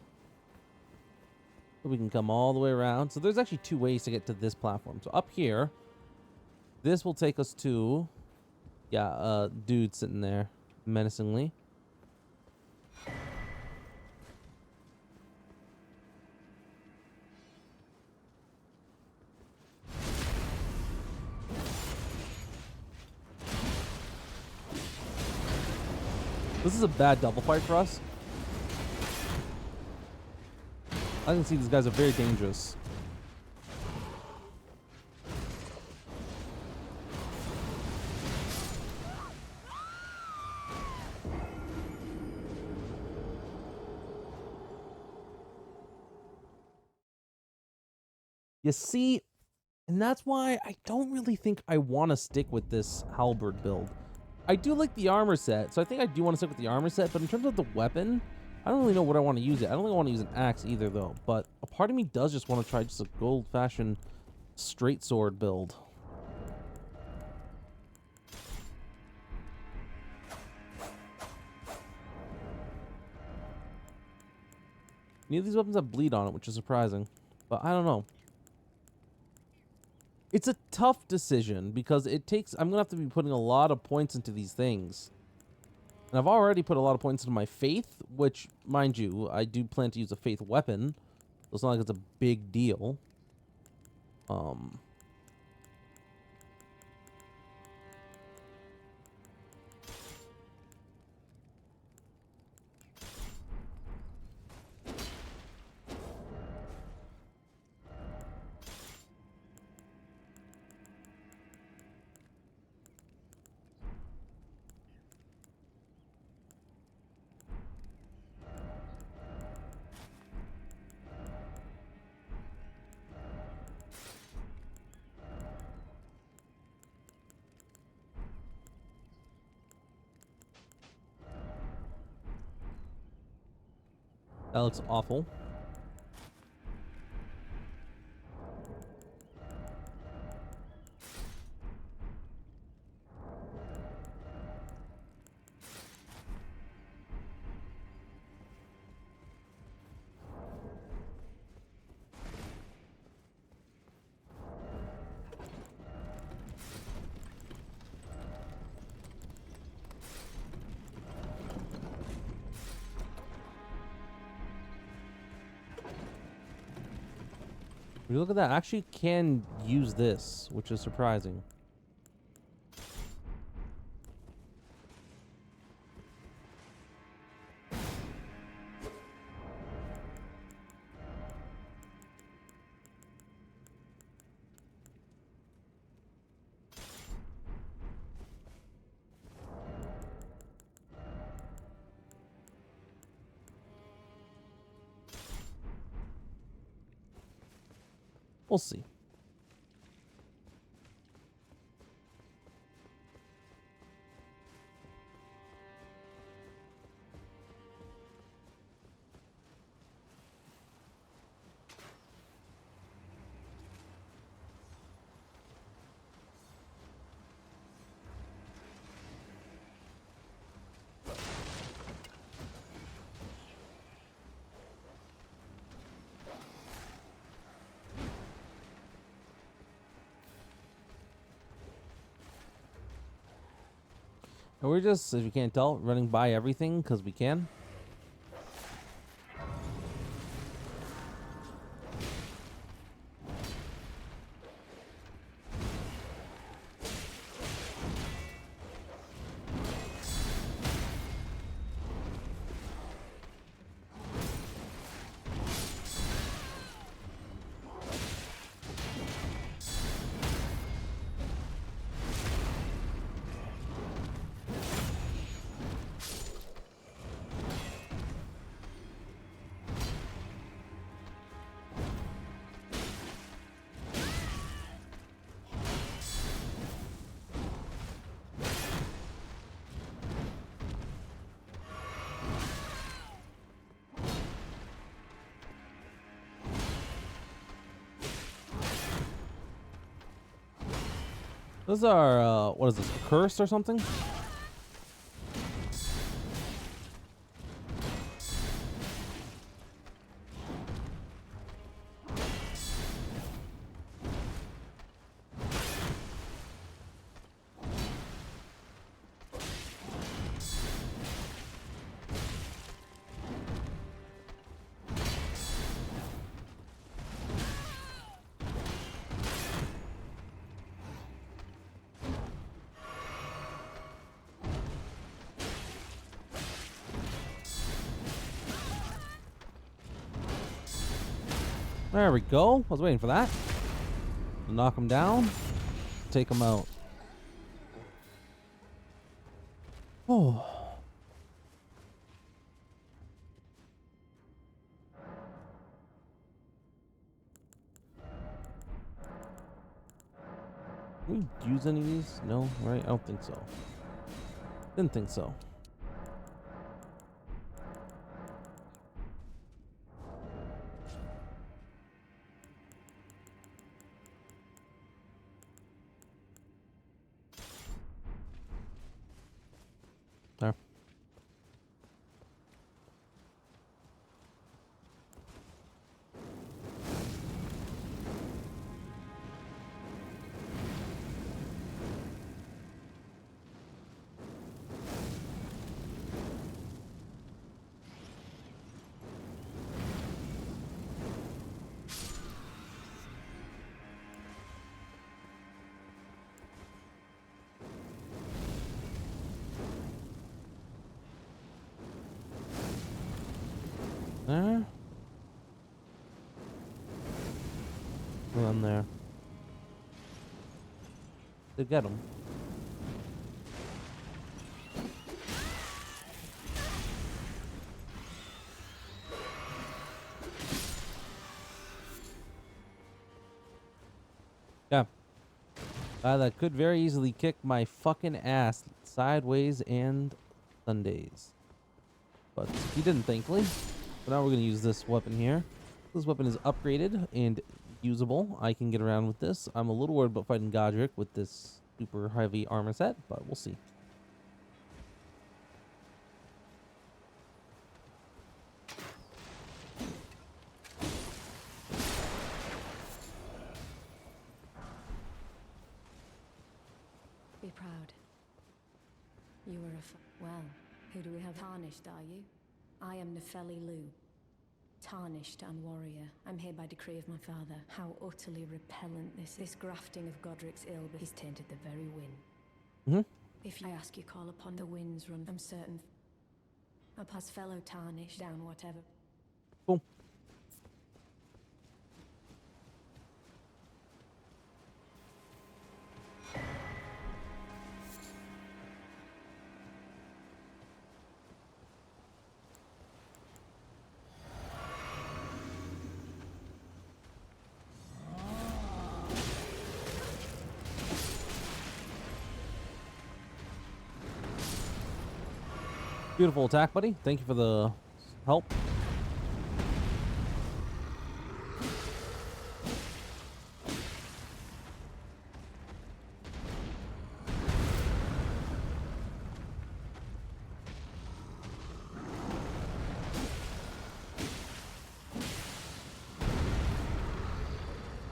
So we can come all the way around. So there's actually 2 ways to get to this platform. So up here, this will take us to, yeah, dude sitting there menacingly. This is a bad double fight for us. I can see these guys are very dangerous. You see, and that's why I don't really think I want to stick with this halberd build. I do like the armor set, so I think I do want to stick with the armor set, but in terms of the weapon, I don't really know what I want to use it. I don't really want to use an axe either, though, but a part of me does just want to try just a good old-fashioned straight sword build. Neither of these weapons have bleed on it, which is surprising, but I don't know. It's a tough decision because it takes, I'm going to have to be putting a lot of points into these things. And I've already put a lot of points into my faith, which, mind you, I do plan to use a faith weapon. So it's not like it's a big deal. That looks awful. When you look at that, I actually can use this, which is surprising. We'll see. And we're just, if you can't tell, running by everything because we can. Those are, what is this, a curse or something? There we go. I was waiting for that. Knock him down. Take him out. Oh. Can we use any of these? No, right? I don't think so. Didn't think so. There. There. Run there. To get him. Yeah. That could very easily kick my fucking ass sideways and Sundays. But he didn't, thankfully. So now we're going to use this weapon here. This weapon is upgraded and usable. I can get around with this. I'm a little worried about fighting Godric with this super heavy armor set, but we'll see. Be proud. You were well, who do we have? Tarnished, are you? I am Nefeli Lu. Tarnished and warrior. I'm here by decree of my father. How utterly repellent this grafting of Godric's ill, but he's tainted the very wind. If I ask you call upon the winds run, I'm certain I'll pass fellow tarnished down whatever. Cool. Beautiful attack, buddy. Thank you for the help.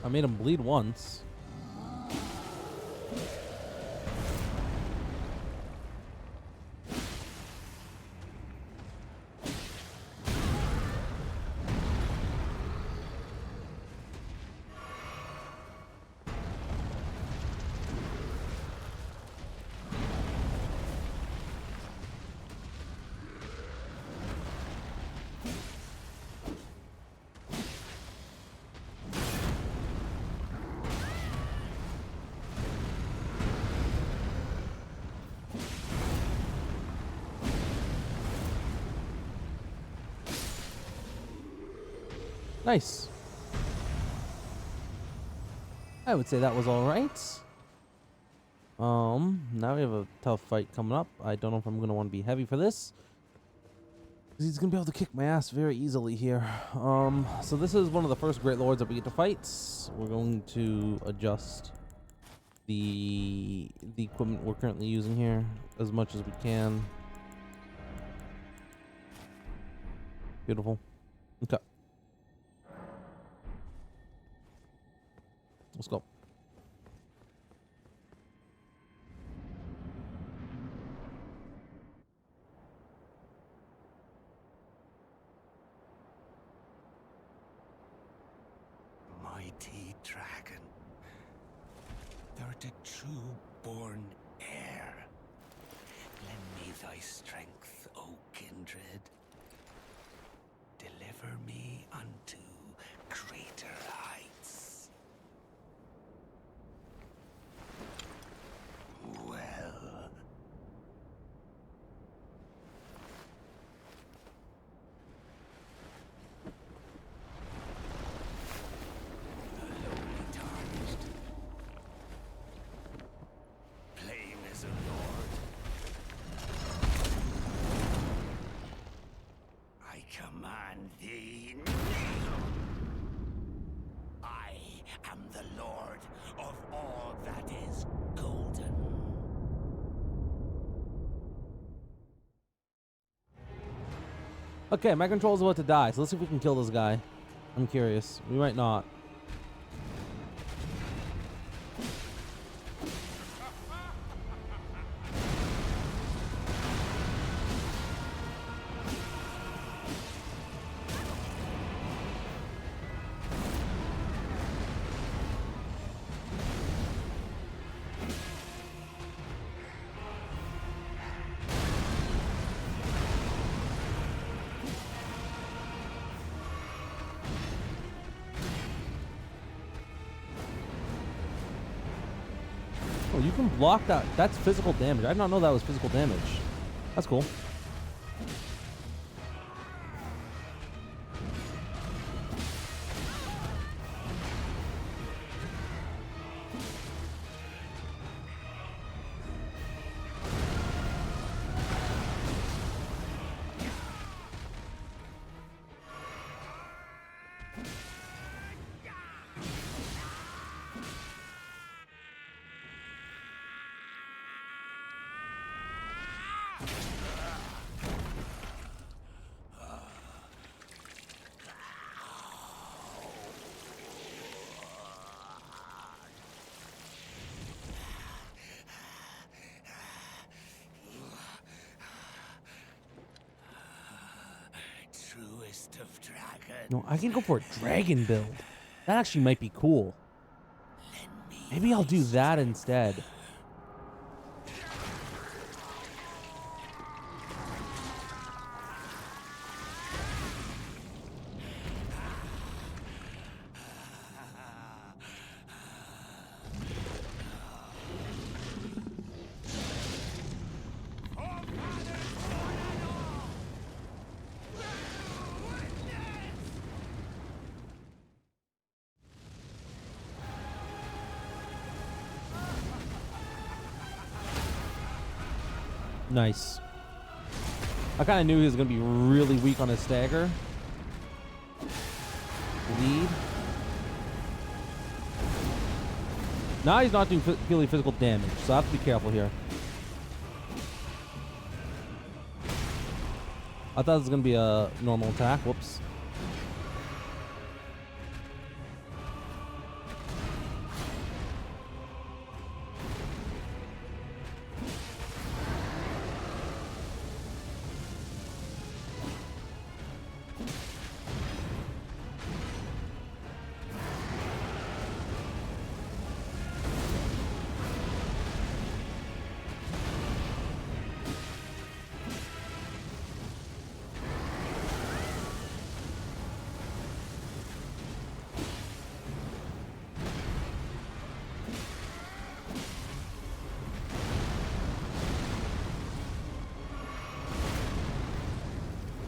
I made him bleed once. Nice. I would say that was all right. Now we have a tough fight coming up. I don't know if I'm going to want to be heavy for this. He's going to be able to kick my ass very easily here. So this is one of the first Great Lords that we get to fight. We're going to adjust the equipment we're currently using here as much as we can. Beautiful. Okay. Let's go. Mighty dragon, thou'rt a true-born heir. Lend me thy strength, O kindred. Deliver me unto greater heights. Well. Lowly tarnished. Plain as a lord. I command thee, kneel! I am the lord of all that is golden. Okay, my control's about to die, so let's see if we can kill this guy. I'm curious. We might not. Oh, you can block that. That's physical damage. I did not know that was physical damage. That's cool. Truest of dragons. No, I can go for a dragon build. That actually might be cool. Lend me Maybe I'll thy do that strength. instead. Nice. I kind of knew he was going to be really weak on his stagger. Lead. Now he's not doing purely physical damage, so I have to be careful here. I thought it was going to be a normal attack. Whoops.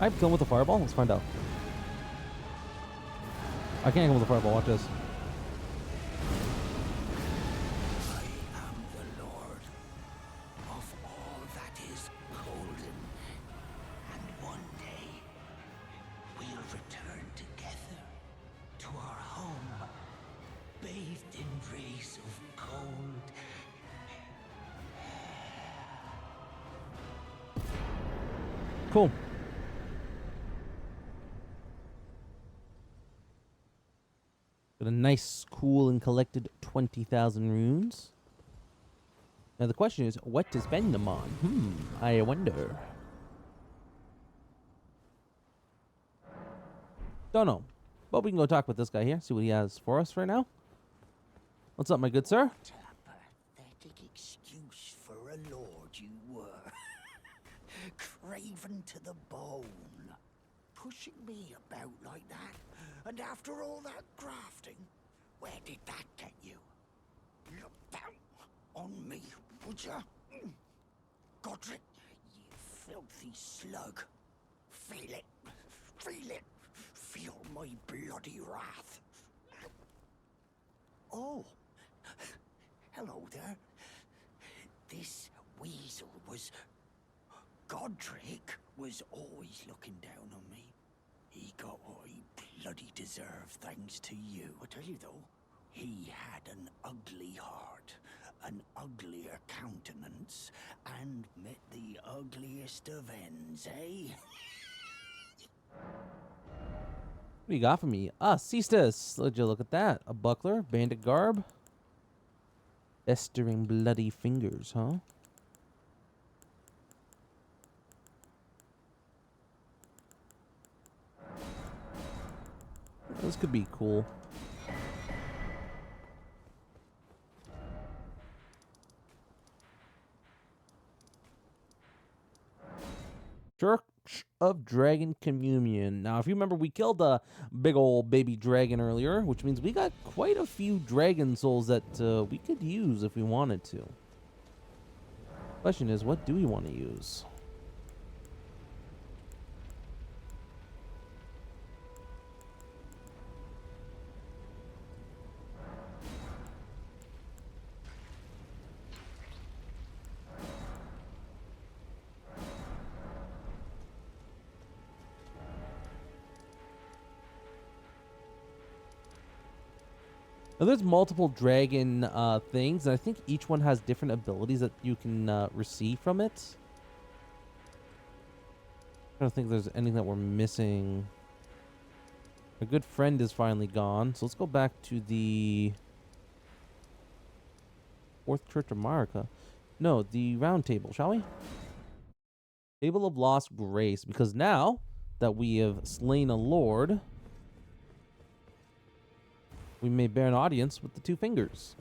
I kill him with a fireball? Let's find out. I can't kill him with a fireball. Watch this. I am the lord of all that is golden. And one day, we'll return together to our home, bathed in rays of gold Cool. Got a nice, cool, and collected 20,000 runes. Now the question is, what to spend them on? I wonder. Don't know. But we can go talk with this guy here, see what he has for us right now. What's up, my good sir? What a pathetic excuse for a lord you were. Craven to the bone. Pushing me about like that. And after all that grafting, where did that get you? Look down on me, would ya? Godric, you filthy slug. Feel it. Feel it. Feel my bloody wrath. Oh. Hello there. This weasel was... Godric was always looking down on me. He got what he bloody deserved thanks to you. I tell you though, he had an ugly heart, an uglier countenance, and met the ugliest of ends, eh? What do you got for me? Ah, Ceastus. Let you look at that. A buckler, bandit garb. Festering bloody fingers, huh? This could be cool. Church of Dragon Communion. Now, if you remember, we killed a big old baby dragon earlier, which means we got quite a few dragon souls that we could use if we wanted to. Question is, what do we want to use? Now, there's multiple dragon things, and I think each one has different abilities that you can receive from it. I don't think there's anything that we're missing. A good friend is finally gone, so let's go back to the Fourth Church of Marika. No, the round table, shall we? Table of Lost Grace, because now that we have slain a lord, we may bear an audience with the two fingers.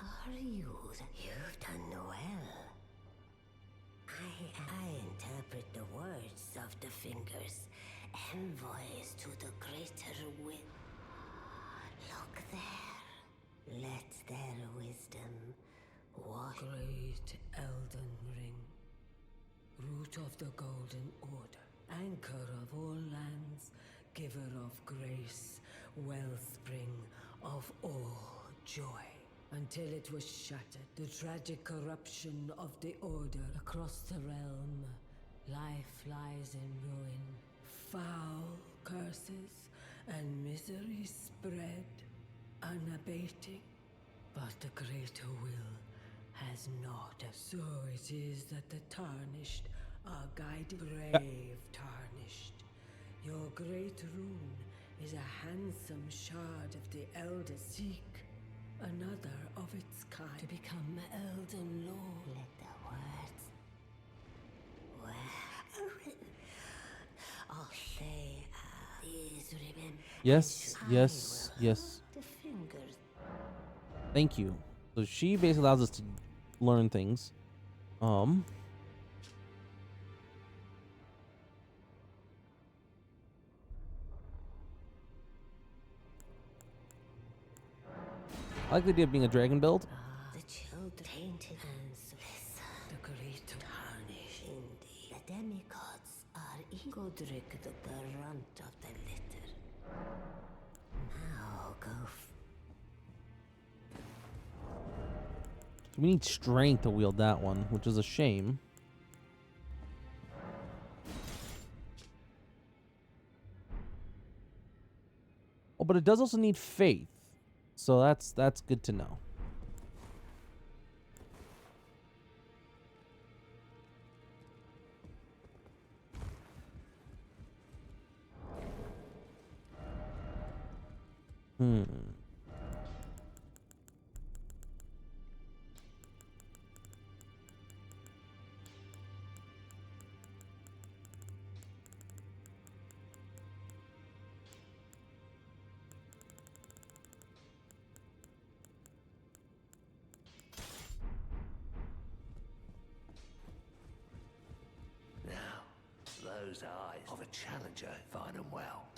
Are you? You've done well. I interpret the words of the fingers, envoys to the greater will. Look there. Let their wisdom walk. Great Elden Ring, root of the Golden Order, anchor of all lands, giver of grace, wellspring of all joy. Until it was shattered, the tragic corruption of the Order across the realm, life lies in ruin. Foul curses and misery spread, unabating. But the greater will has not. So it is that the tarnished are guided. Brave tarnished. Your great rune is a handsome shard of the Elder Seek, another of its kind, to become Elden Lord. Let the words. Well, I'll say, please remember. Yes, yes, yes. The fingers. Thank you. So she basically allows us to learn things. I like the idea of being a dragon build. The children tainted and listen. The greater tarnish indeed. The demigods are Godric the brunt of the litter. Now go. We need strength to wield that one, which is a shame. Oh, but it does also need faith. So that's good to know. Hmm. Now, those eyes of a challenger, find them well.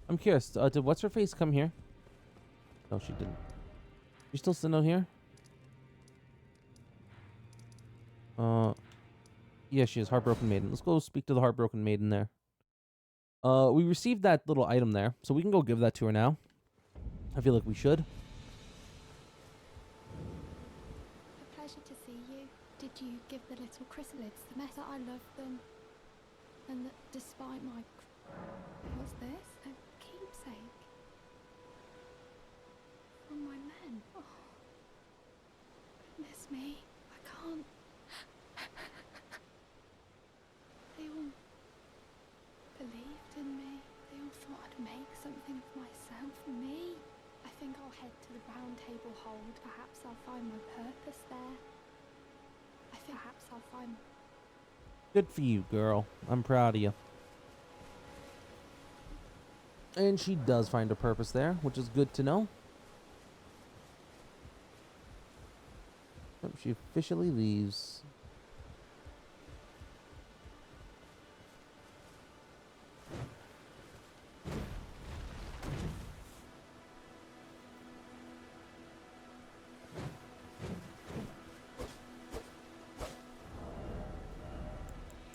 I'm curious. Did what's her face come here? No, she didn't. You still sitting out here? Yeah, she is Heartbroken Maiden. Let's go speak to the Heartbroken Maiden there. We received that little item there, so we can go give that to her now. I feel like we should. A pleasure to see you. Did you give the little chrysalids the message? I love them, and that despite my... What's this? A keepsake? From my men? Oh, goodness me. I can't... They all believed in me. They all thought I'd make something of myself. Me? I think I'll head to the round table hold. Perhaps I'll find my purpose there. I think perhaps I'll find... Good for you, girl. I'm proud of you. And she does find a purpose there, which is good to know. Yep, she officially leaves.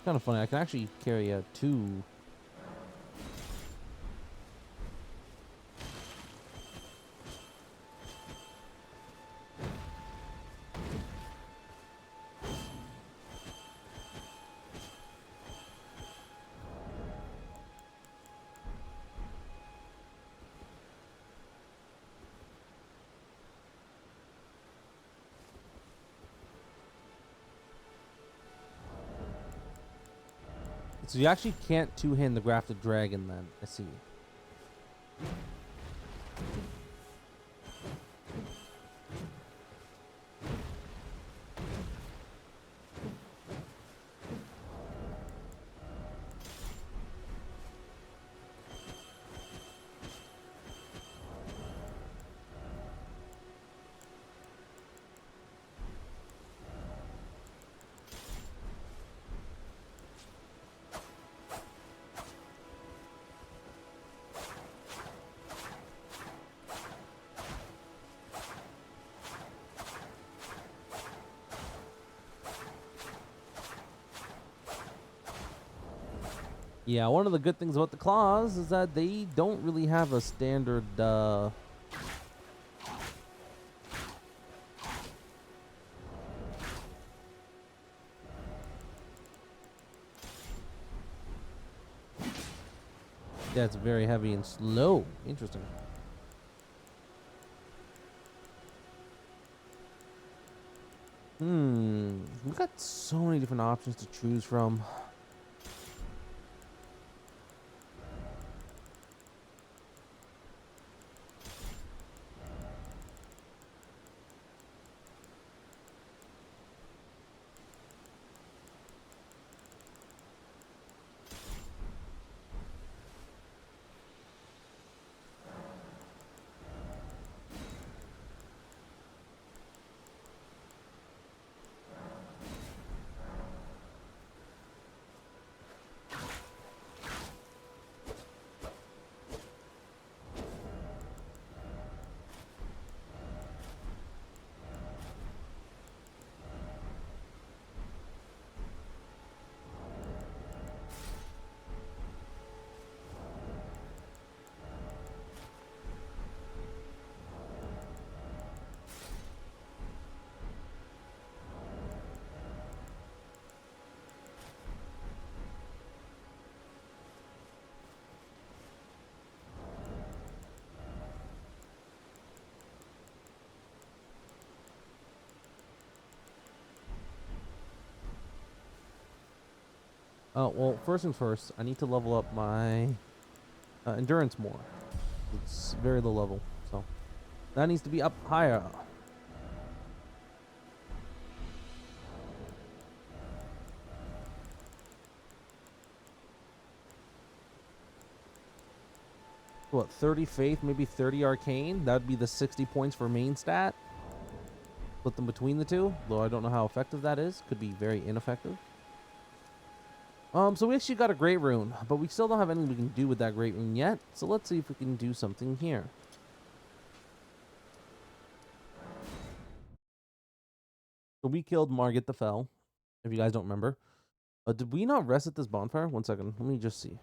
Kind of funny. I can actually carry a 2. So you actually can't two-hand the grafted dragon then. I see. Yeah, one of the good things about the claws is that they don't really have a standard, that's very heavy and slow. Interesting. We've got so many different options to choose from. Well, first things first, I need to level up my endurance more. It's very low level, so that needs to be up higher. What, 30 faith, maybe 30 arcane? That would be the 60 points for main stat. Split them between the two, though I don't know how effective that is. Could be very ineffective. So we actually got a great rune, but we still don't have anything we can do with that great rune yet. So let's see if we can do something here. So we killed Margit the Fell, if you guys don't remember. Did we not rest at this bonfire? One second, let me just see.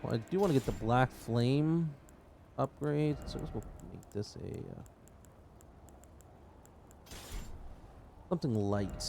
Well, I do want to get the Black Flame upgrade, so I guess we'll make this a something light.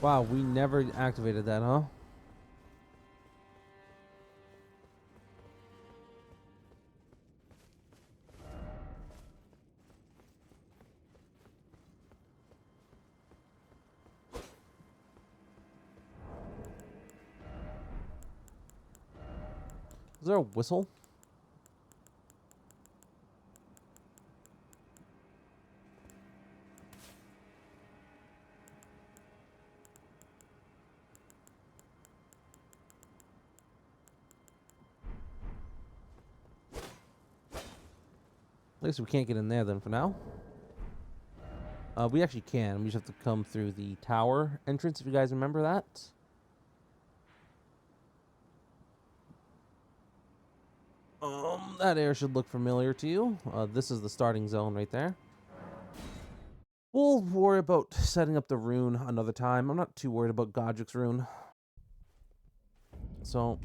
Wow, we never activated that, huh? Is there a whistle? At least we can't get in there then for now. We actually can. We just have to come through the tower entrance, if you guys remember that. That area should look familiar to you. This is the starting zone right there. We'll worry about setting up the rune another time. I'm not too worried about Godric's rune. So...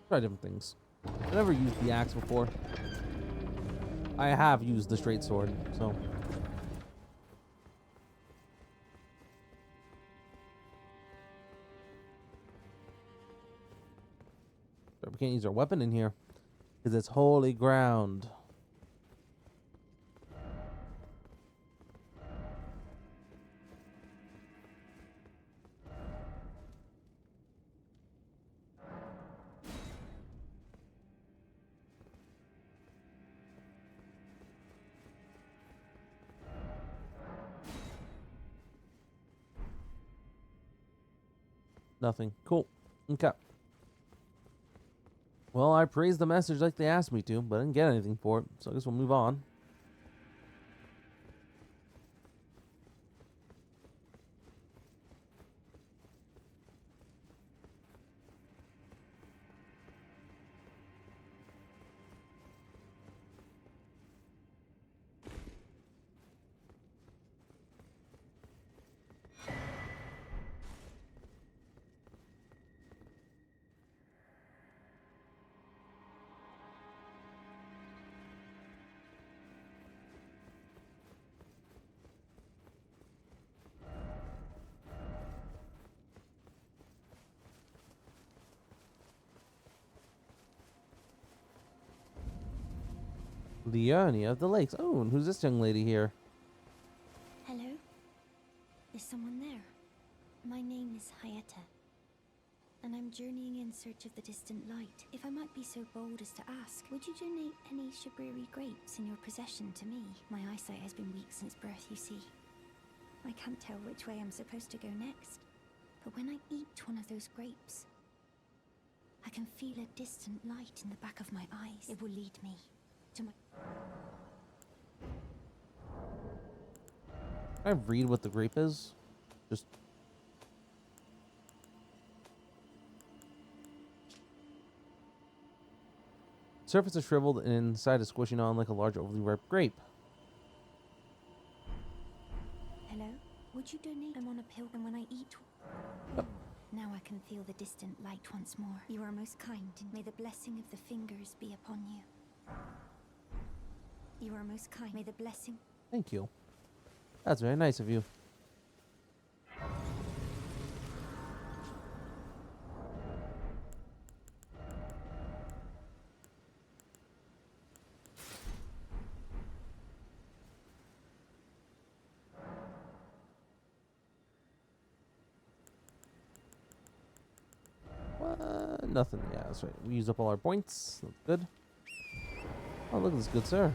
try different things. I've never used the axe before. I have used the straight sword, so... we can't use our weapon in here, because it's holy ground. Nothing. Cool. Okay. Well, I praised the message like they asked me to, but I didn't get anything for it, so I guess we'll move on. Leonie of the Lakes. Oh, and who's this young lady here? Hello? Is someone there? My name is Hayata. and I'm journeying in search of the distant light. If I might be so bold as to ask, would you donate any Shabriri grapes in your possession to me? My eyesight has been weak since birth, you see. I can't tell which way I'm supposed to go next. But when I eat one of those grapes, I can feel a distant light in the back of my eyes. It will lead me to my... Can I read what the grape is? Just... Surface is shriveled and inside is squishing on like a large overly ripe grape. Hello? Would you donate? I'm on a pilgrim when I eat... Now I can feel the distant light once more. You are most kind, and may the blessing of the fingers be upon you. You are most kind. May the blessing... Thank you. That's very nice of you. Nothing. Yeah, that's right. We used up all our points. That's good. Oh, look at this good sir.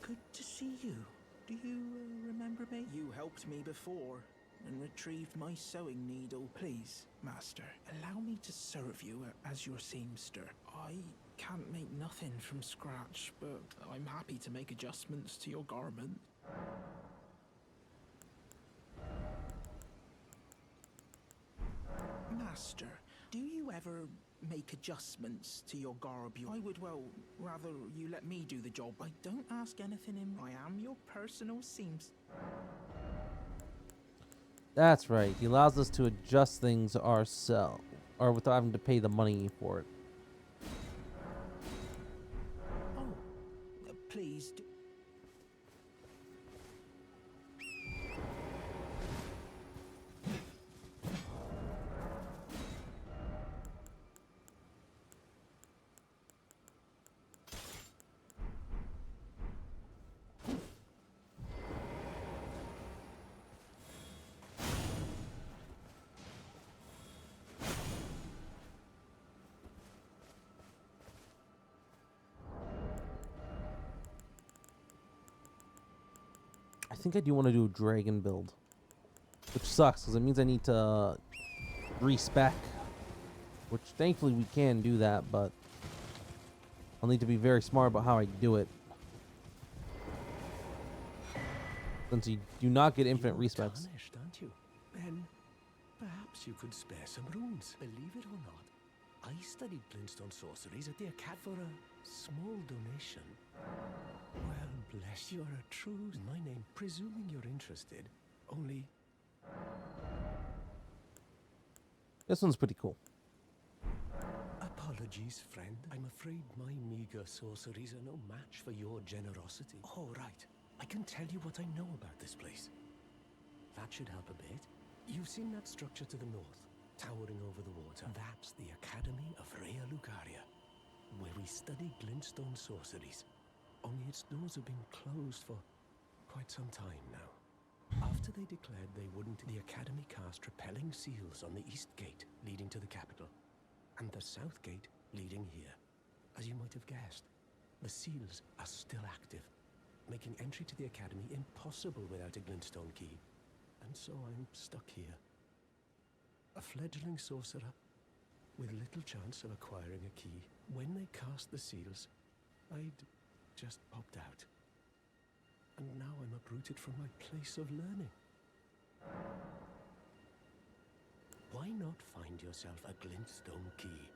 Good to see you. Do you remember me? You helped me before and retrieved my sewing needle. Please, master, allow me to serve you as your seamster. I can't make nothing from scratch, but I'm happy to make adjustments to your garment. Master, do you ever make adjustments to your garb? I would, well, rather you let me do the job. I don't ask anything in... I am your personal seamster. That's right. He allows us to adjust things ourselves, or without having to pay the money for it. Oh, please do... I think I do want to do a dragon build, which sucks because it means I need to respec, which thankfully we can do that, but I'll need to be very smart about how I do it, since you do not get infinite respecs. Tarnished, aren't you? Then perhaps you could spare some runes. Believe it or not, I studied glintstone sorceries at the Acad for a small donation. Well, bless you, are a true... My name, presuming you're interested, only... This one's pretty cool. Apologies, friend. I'm afraid my meager sorceries are no match for your generosity. All right. I can tell you what I know about this place. That should help a bit. You've seen that structure to the north, towering over the water. That's the Academy of Rea Lucaria, where we study glintstone sorceries. Only its doors have been closed for quite some time now. After they declared they wouldn't, the Academy cast repelling seals on the east gate leading to the capital, and the south gate leading here. As you might have guessed, the seals are still active, making entry to the Academy impossible without a glintstone key. And so I'm stuck here. A fledgling sorcerer with little chance of acquiring a key. When they cast the seals, I'd just popped out. And now I'm uprooted from my place of learning. Why not find yourself a glintstone key?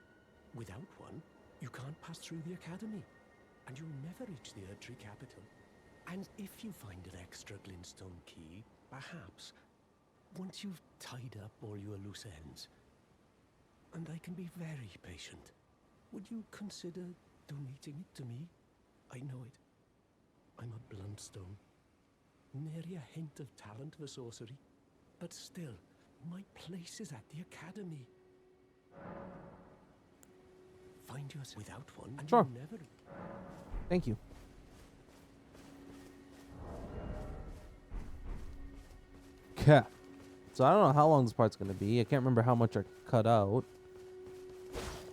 Without one, you can't pass through the Academy, and you'll never reach the Erdtree capital. And if you find an extra glintstone key, perhaps, once you've tied up all your loose ends, and I can be very patient, would you consider donating it to me? I know it. I'm a bluntstone. Nary a hint of talent for sorcery. But still, my place is at the Academy. Find yourself without one, and Sure. you'll never... Thank you. Okay. So I don't know how long this part's going to be. I can't remember how much I cut out.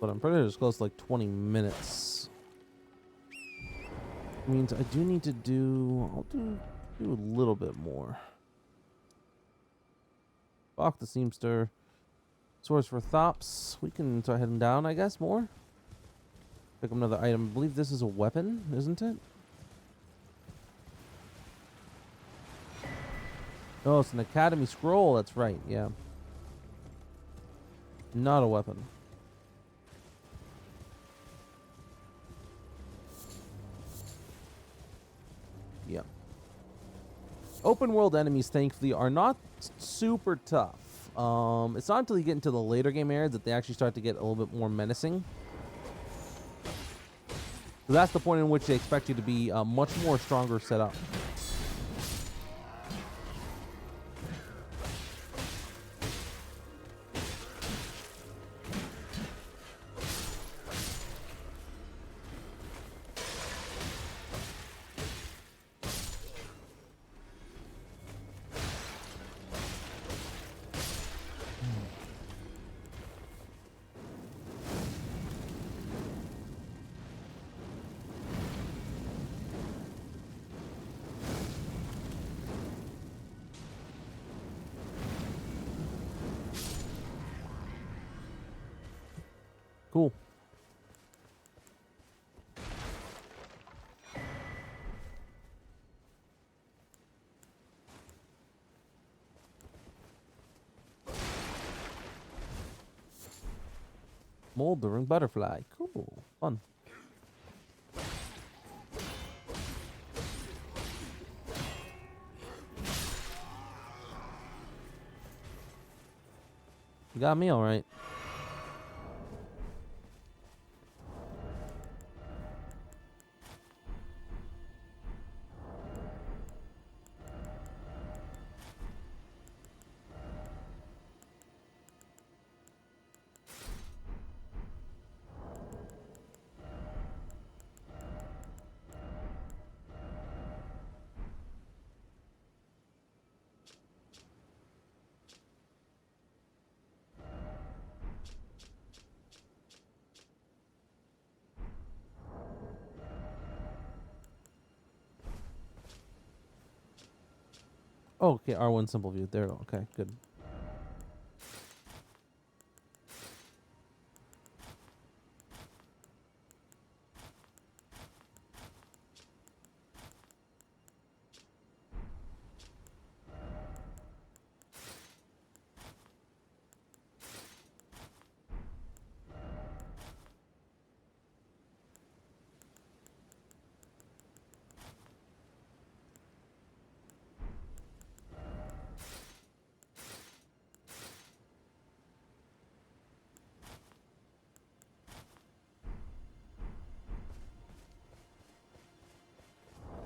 But I'm pretty sure it's close to like 20 minutes. Means I do need to do... I'll do a little bit more. Bach the Seamster. Swords for Thops. We can start heading down, I guess, more. Pick up another item. I believe this is a weapon, isn't it? Oh, it's an Academy Scroll. That's right, yeah. Not a weapon. Yeah. Open world enemies, thankfully, are not super tough. It's not until you get into the later game areas that they actually start to get a little bit more menacing. So that's the point in which they expect you to be much more stronger set up. Cool. Moldering butterfly. Cool. Fun. You got me all right. Oh, okay, R1 simple view. There. Okay, good.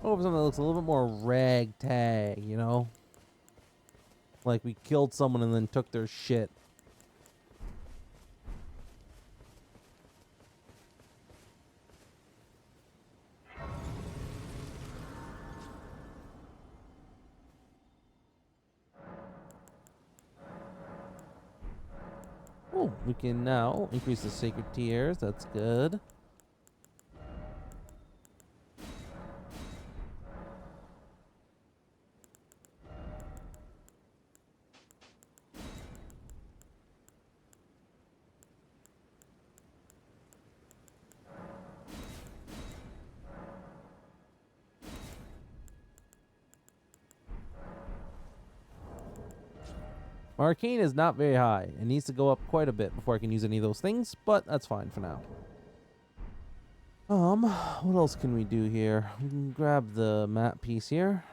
Oh, something that looks a little bit more ragtag, you know? Like we killed someone and then took their shit. Oh, we can now increase the sacred tiers. That's good. My arcane is not very high. It needs to go up quite a bit before I can use any of those things, but that's fine for now. What else can we do here? We can grab the map piece here.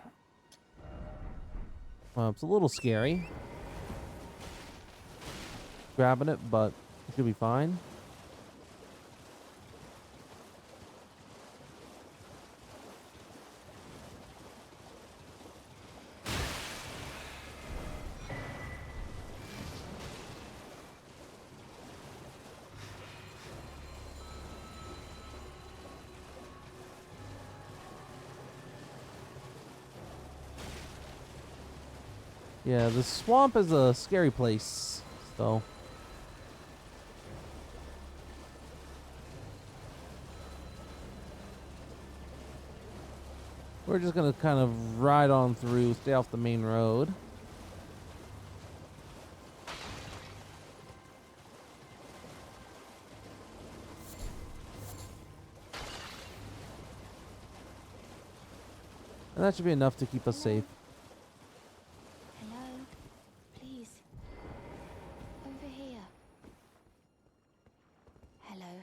It's a little scary. Grabbing it, but it should be fine. Yeah, the swamp is a scary place, so. We're just gonna kind of ride on through, stay off the main road. And that should be enough to keep us safe. Hello? Please. Over here. Hello.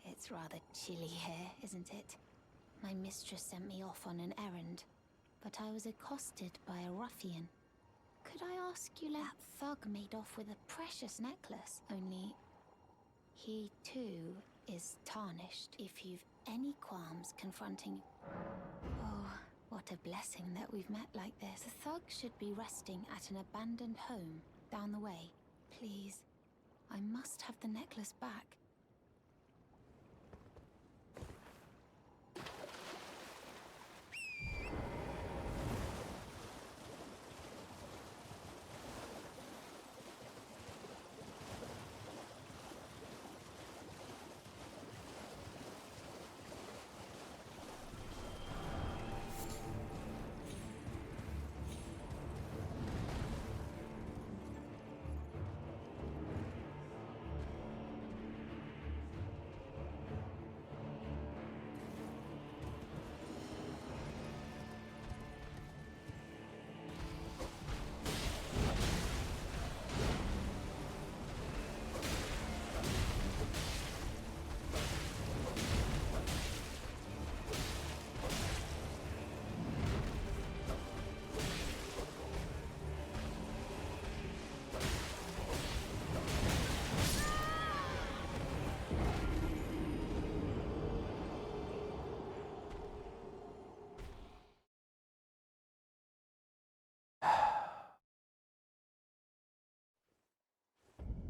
It's rather chilly here, isn't it? My mistress sent me off on an errand, but I was accosted by a ruffian. Could I ask you, that thug made off with a precious necklace, only he too is tarnished. If you've any qualms confronting... Oh, what a blessing that we've met like this. The thug should be resting at an abandoned home down the way. Please, I must have the necklace back.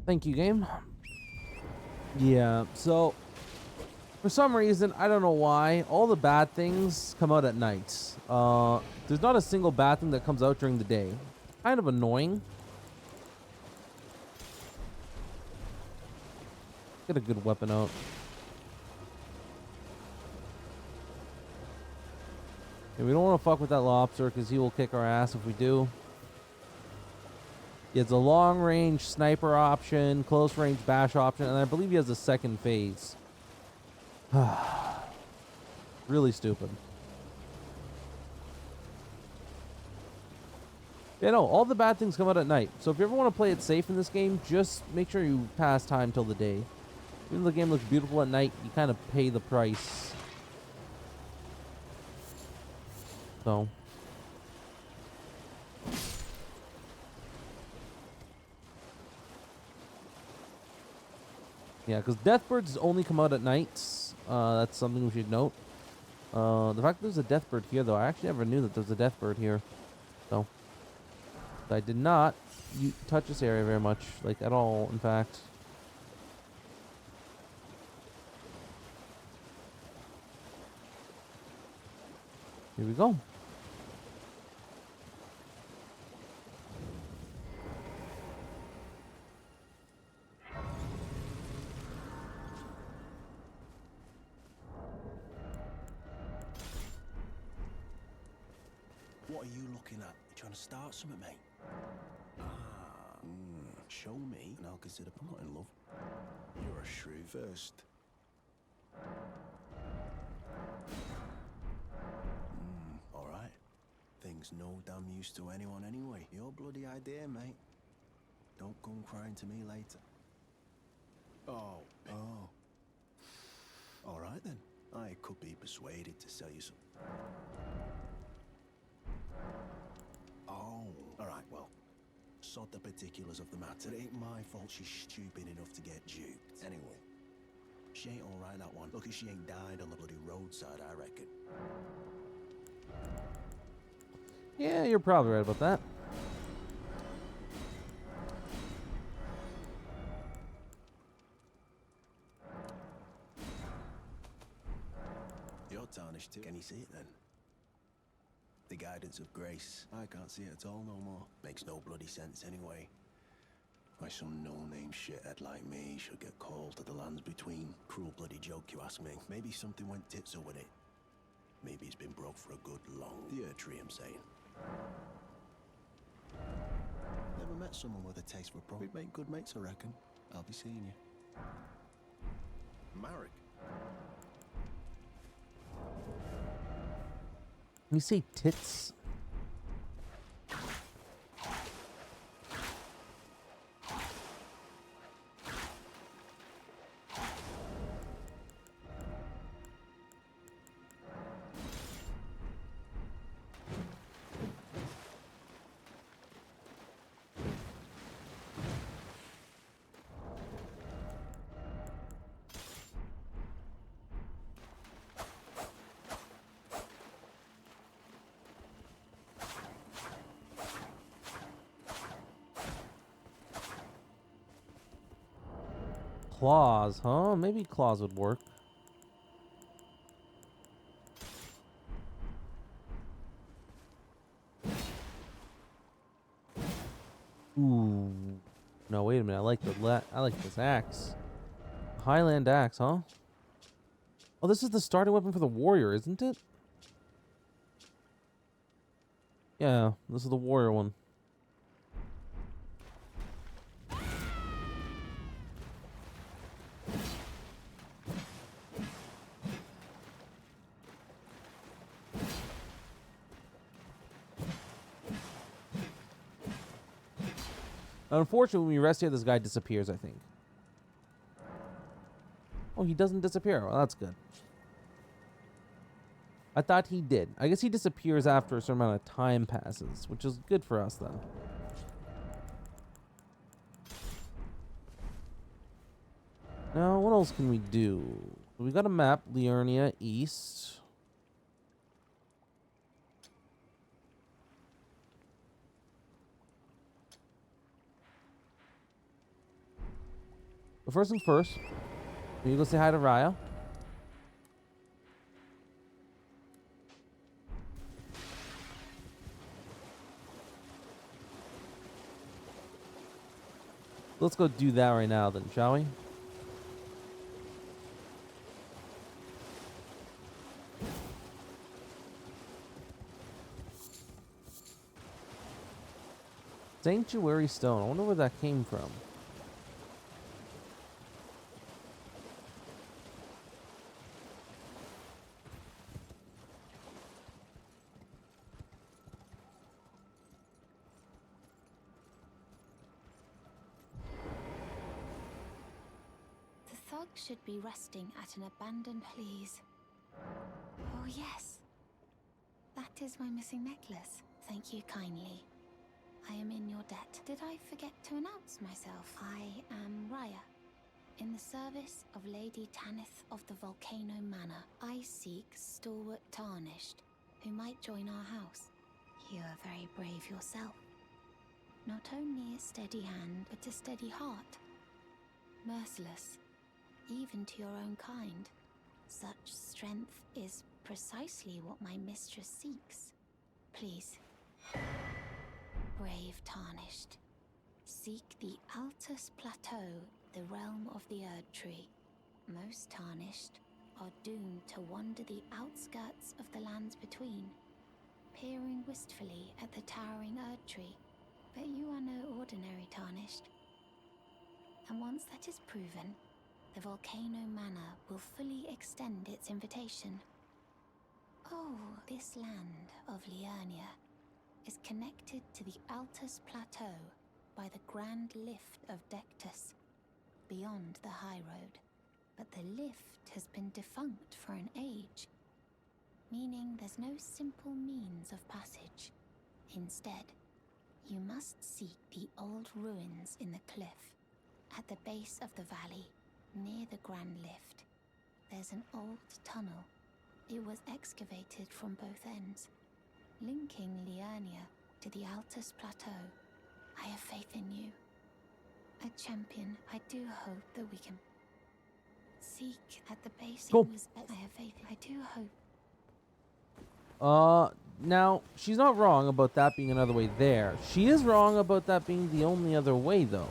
Thank you, game. Yeah, so for some reason, I don't know why, all the bad things come out at night. There's not a single bad thing that comes out during the day. Kind of annoying. Get a good weapon out. Yeah, we don't want to fuck with that lobster because he will kick our ass if we do. He has a long range sniper option, close range bash option, and I believe he has a second phase. Really stupid. Yeah, no, all the bad things come out at night. So if you ever want to play it safe in this game, just make sure you pass time till the day. Even though the game looks beautiful at night, you kind of pay the price. So. Yeah, because Deathbirds only come out at nights. That's something we should note. The fact that there's a Deathbird here, though, I actually never knew that there's a Deathbird here. So, I did not touch this area very much, like at all, in fact. Here we go. What are you looking at? You trying to start something, mate? Show me, and I'll consider. I'm not in love. You're a shrew first. All right. Thing's no damn use to anyone anyway. Your bloody idea, mate. Don't come crying to me later. Oh. All right then. I could be persuaded to sell you some. Oh. All right. Well. Sod the particulars of the matter. It ain't my fault she's stupid enough to get duped. Anyway, she ain't all right, that one. Lucky she ain't died on the bloody roadside, I reckon. Yeah, you're probably right about that. You're tarnished too. Can you see it then? The guy guidance of grace. I can't see it at all no more. Makes no bloody sense anyway. Why some no-name shithead like me should get called to the lands between. Cruel bloody joke, you ask me. Maybe something went tits up with it. Maybe it's been broke for a good long... The Earth Tree, I'm saying. Never met someone with a taste for pro. We'd make good mates, I reckon. I'll be seeing you. Marek. You say tits? Claws, huh? Maybe claws would work. Ooh. No, wait a minute. I like this axe. Highland axe, huh? Oh, this is the starting weapon for the warrior, isn't it? Yeah, this is the warrior one. Unfortunately, when you rest here, this guy disappears, I think. Oh, he doesn't disappear. Well, that's good. I thought he did. I guess he disappears after a certain amount of time passes, which is good for us, then. Now, what else can we do? We got a map, Liurnia East. But first things first, we go say hi to Raya. Let's go do that right now then, shall we? Sanctuary Stone. I wonder where that came from. The thug should be resting at an abandoned... Please. Oh, yes. That is my missing necklace. Thank you kindly. I am in your debt. Did I forget to announce myself? I am Raya, in the service of Lady Tanith of the Volcano Manor. I seek stalwart Tarnished, who might join our house. You are very brave yourself. Not only a steady hand, but a steady heart. Merciless, even to your own kind. Such strength is precisely what my mistress seeks. Please. Brave Tarnished. Seek the Altus Plateau, the realm of the Erd Tree. Most Tarnished are doomed to wander the outskirts of the lands between, peering wistfully at the towering Erd Tree. But you are no ordinary Tarnished. And once that is proven, the Volcano Manor will fully extend its invitation. Oh, this land of Liurnia is connected to the Altus Plateau by the Grand Lift of Dectus, beyond the High Road. But the lift has been defunct for an age, meaning there's no simple means of passage. Instead, you must seek the old ruins in the cliff. At the base of the valley, near the Grand Lift, there's an old tunnel. It was excavated from both ends, linking Liurnia to the Altus Plateau. I have faith in you. A champion, I do hope that we can seek at the base. Cool. I have faith. I do hope. Now, she's not wrong about that being another way there. She is wrong about that being the only other way, though.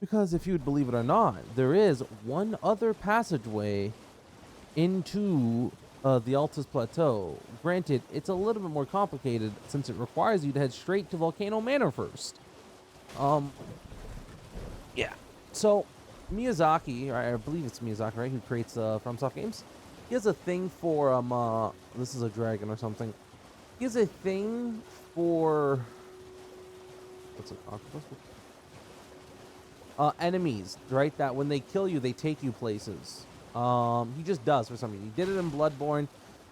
Because if you'd believe it or not, there is one other passageway into the Altus Plateau. Granted, it's a little bit more complicated since it requires you to head straight to Volcano Manor first. Yeah. So, Miyazaki, or I believe it's Miyazaki, right, who creates FromSoft games, he has a thing for, this is a dragon or something. He has a thing for, what's it, octopus? Enemies, right, that when they kill you, they take you places. He just does for some reason. He did it in Bloodborne.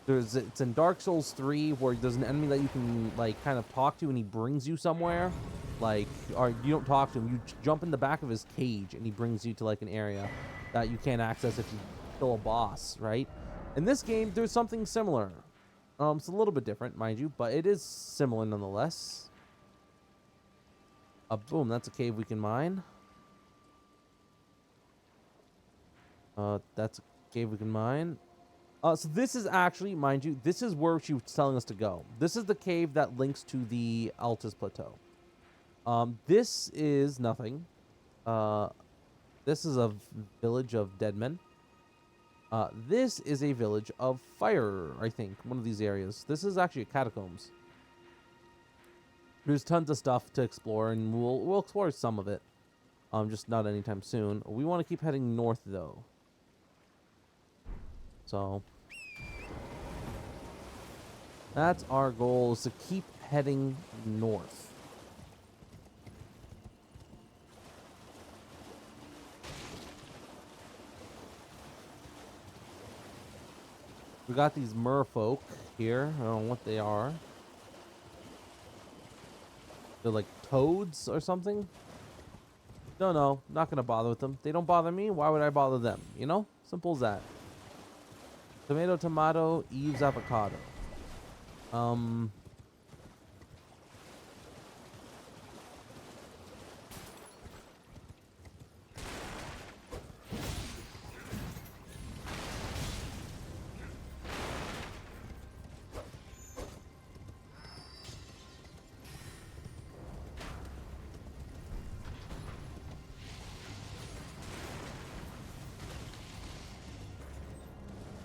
It's in Dark Souls 3 where there's an enemy that you can, like, kind of talk to and he brings you somewhere. Like, or you don't talk to him, you jump in the back of his cage and he brings you to, like, an area that you can't access if you kill a boss, right? In this game, there's something similar. It's a little bit different, mind you, but it is similar nonetheless. Boom, that's a cave we can mine. That's a cave we can mine. So this is actually, mind you, this is where she was telling us to go. This is the cave that links to the Altus Plateau. This is nothing. This is a village of dead men. This is a village of fire, I think. One of these areas. This is actually a catacombs. There's tons of stuff to explore, and we'll explore some of it. Just not anytime soon. We want to keep heading north, though. So that's our goal, is to keep heading north. We got these merfolk here. I don't know what they are. They're like toads or something. Don't know. Not gonna bother with them. They don't bother me. Why would I bother them? You know? Simple as that. Tomato, tomato, Eve's avocado.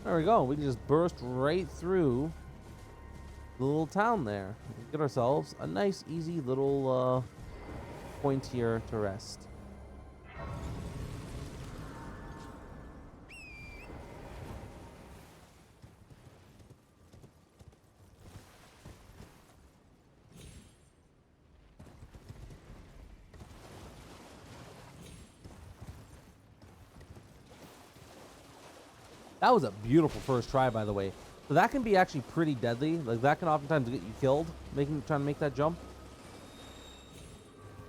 There we go. We can just burst right through the little town there. Get ourselves a nice, easy little point here to rest. That was a beautiful first try, by the way. So that can be actually pretty deadly. Like, that can oftentimes get you killed, trying to make that jump.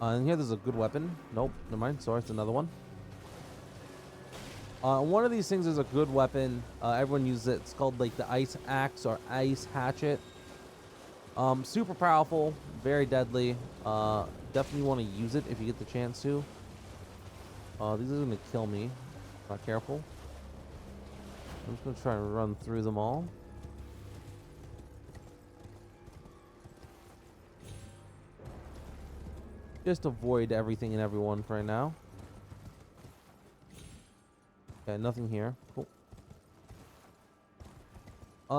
And here there's a good weapon. Nope, never mind. Sorry, it's another one. One of these things is a good weapon. Everyone uses it. It's called, like, the ice axe or ice hatchet. Super powerful, very deadly. Definitely want to use it if you get the chance to. These are going to kill me. Not careful. I'm just going to try and run through them all. Just avoid everything and everyone for right now. Okay, nothing here. Cool.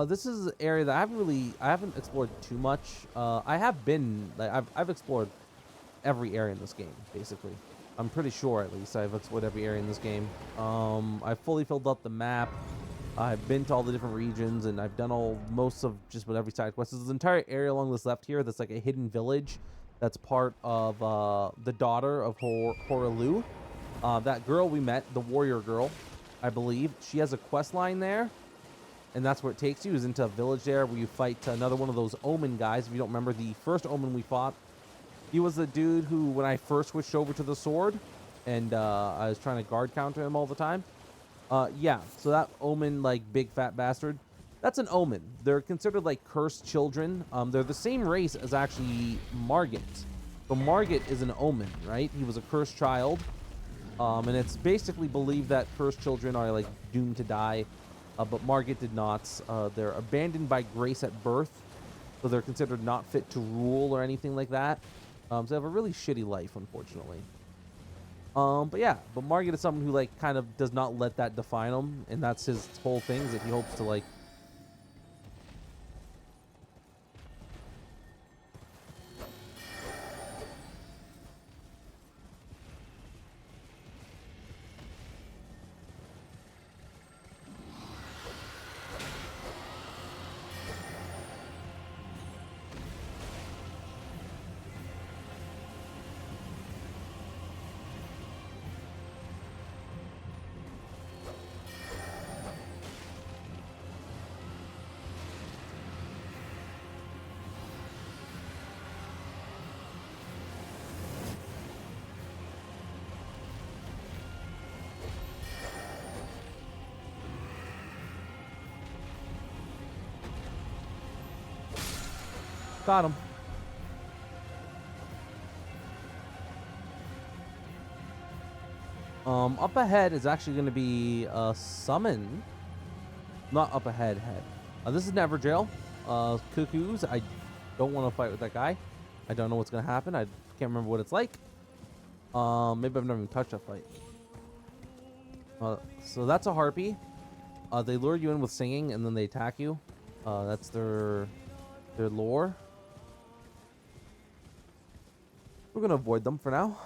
This is an area that I haven't explored too much. I have been, like, I've explored every area in this game, basically. I'm pretty sure, at least, I've explored every area in this game. I've fully filled up the map. I've been to all the different regions, and I've done most of just about every side quest. There's this entire area along this left here that's like a hidden village that's part of the daughter of Horalu. That girl we met, the warrior girl, I believe, she has a quest line there, and that's where it takes you, is into a village there where you fight another one of those Omen guys. If you don't remember, the first Omen we fought, he was the dude who, when I first switched over to the sword, and I was trying to guard counter him all the time. Yeah, so that Omen, like, big fat bastard, that's an Omen. They're considered, like, cursed children. They're the same race as, actually, Margit. So Margit is an Omen, right? He was a cursed child. And it's basically believed that cursed children are, like, doomed to die. but Margit did not. They're abandoned by grace at birth, so they're considered not fit to rule or anything like that. So they have a really shitty life, unfortunately. But yeah, but Margit is someone who like kind of does not let that define him, and that's his whole thing, is that he hopes to like got him. Up ahead is actually going to be a summon. Not up ahead, head. This is Neverjail. Cuckoos. I don't want to fight with that guy. I don't know what's going to happen. I can't remember what it's like. Maybe I've never even touched that fight. So that's a harpy. They lure you in with singing and then they attack you. That's their lore. We're going to avoid them for now.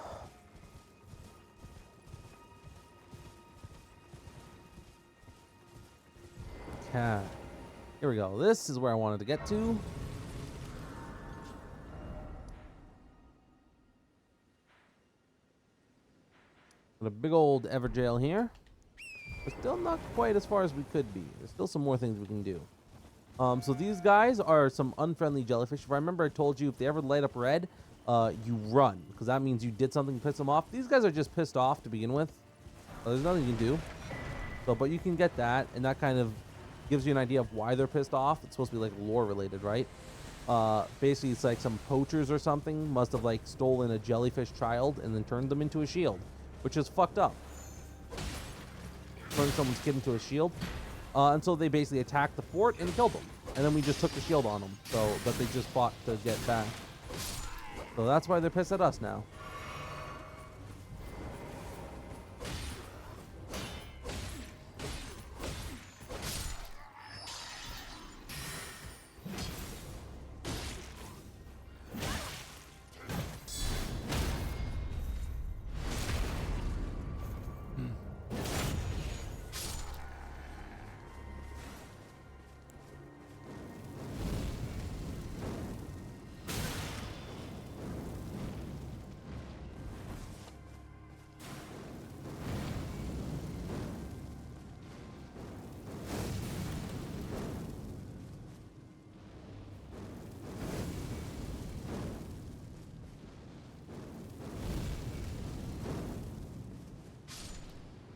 Okay. Here we go. This is where I wanted to get to. Got a big old Everjail here. We're still not quite as far as we could be. There's still some more things we can do. So these guys are some unfriendly jellyfish. If I remember, I told you if they ever light up red, you run, because that means you did something to piss them off. These guys are just pissed off to begin with. There's nothing you can do. So, but you can get that, and that kind of gives you an idea of why they're pissed off. It's supposed to be like lore related, right? Basically, it's like some poachers or something must have like stolen a jellyfish child and then turned them into a shield, which is fucked up. Turning someone's kid into a shield. And so they basically attacked the fort and killed them. And then we just took the shield on them. So, but they just fought to get back. So that's why they're pissed at us now.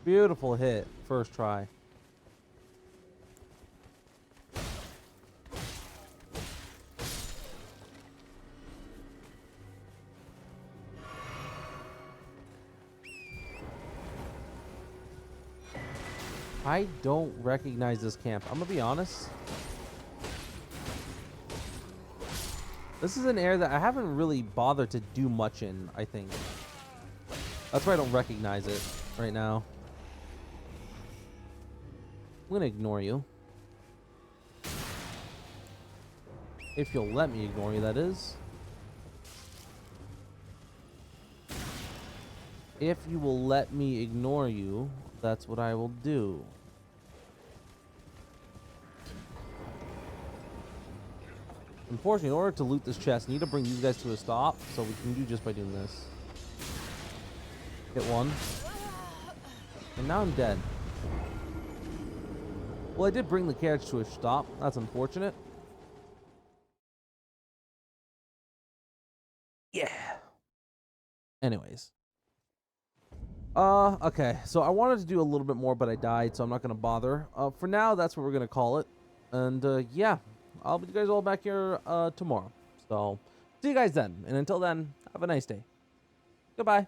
Beautiful hit. First try. I don't recognize this camp. I'm gonna be honest. This is an area that I haven't really bothered to do much in, I think. That's why I don't recognize it right now. I'm gonna ignore you. If you'll let me ignore you, that is. If you will let me ignore you, that's what I will do. Unfortunately, in order to loot this chest, I need to bring these guys to a stop, so we can do just by doing this. Hit one. And now I'm dead. Well, I did bring the carriage to a stop. That's unfortunate. Yeah. Anyways. Okay. So I wanted to do a little bit more, but I died, so I'm not going to bother. For now, that's what we're going to call it. And, yeah. I'll be you guys all back here, tomorrow. So, see you guys then. And until then, have a nice day. Goodbye.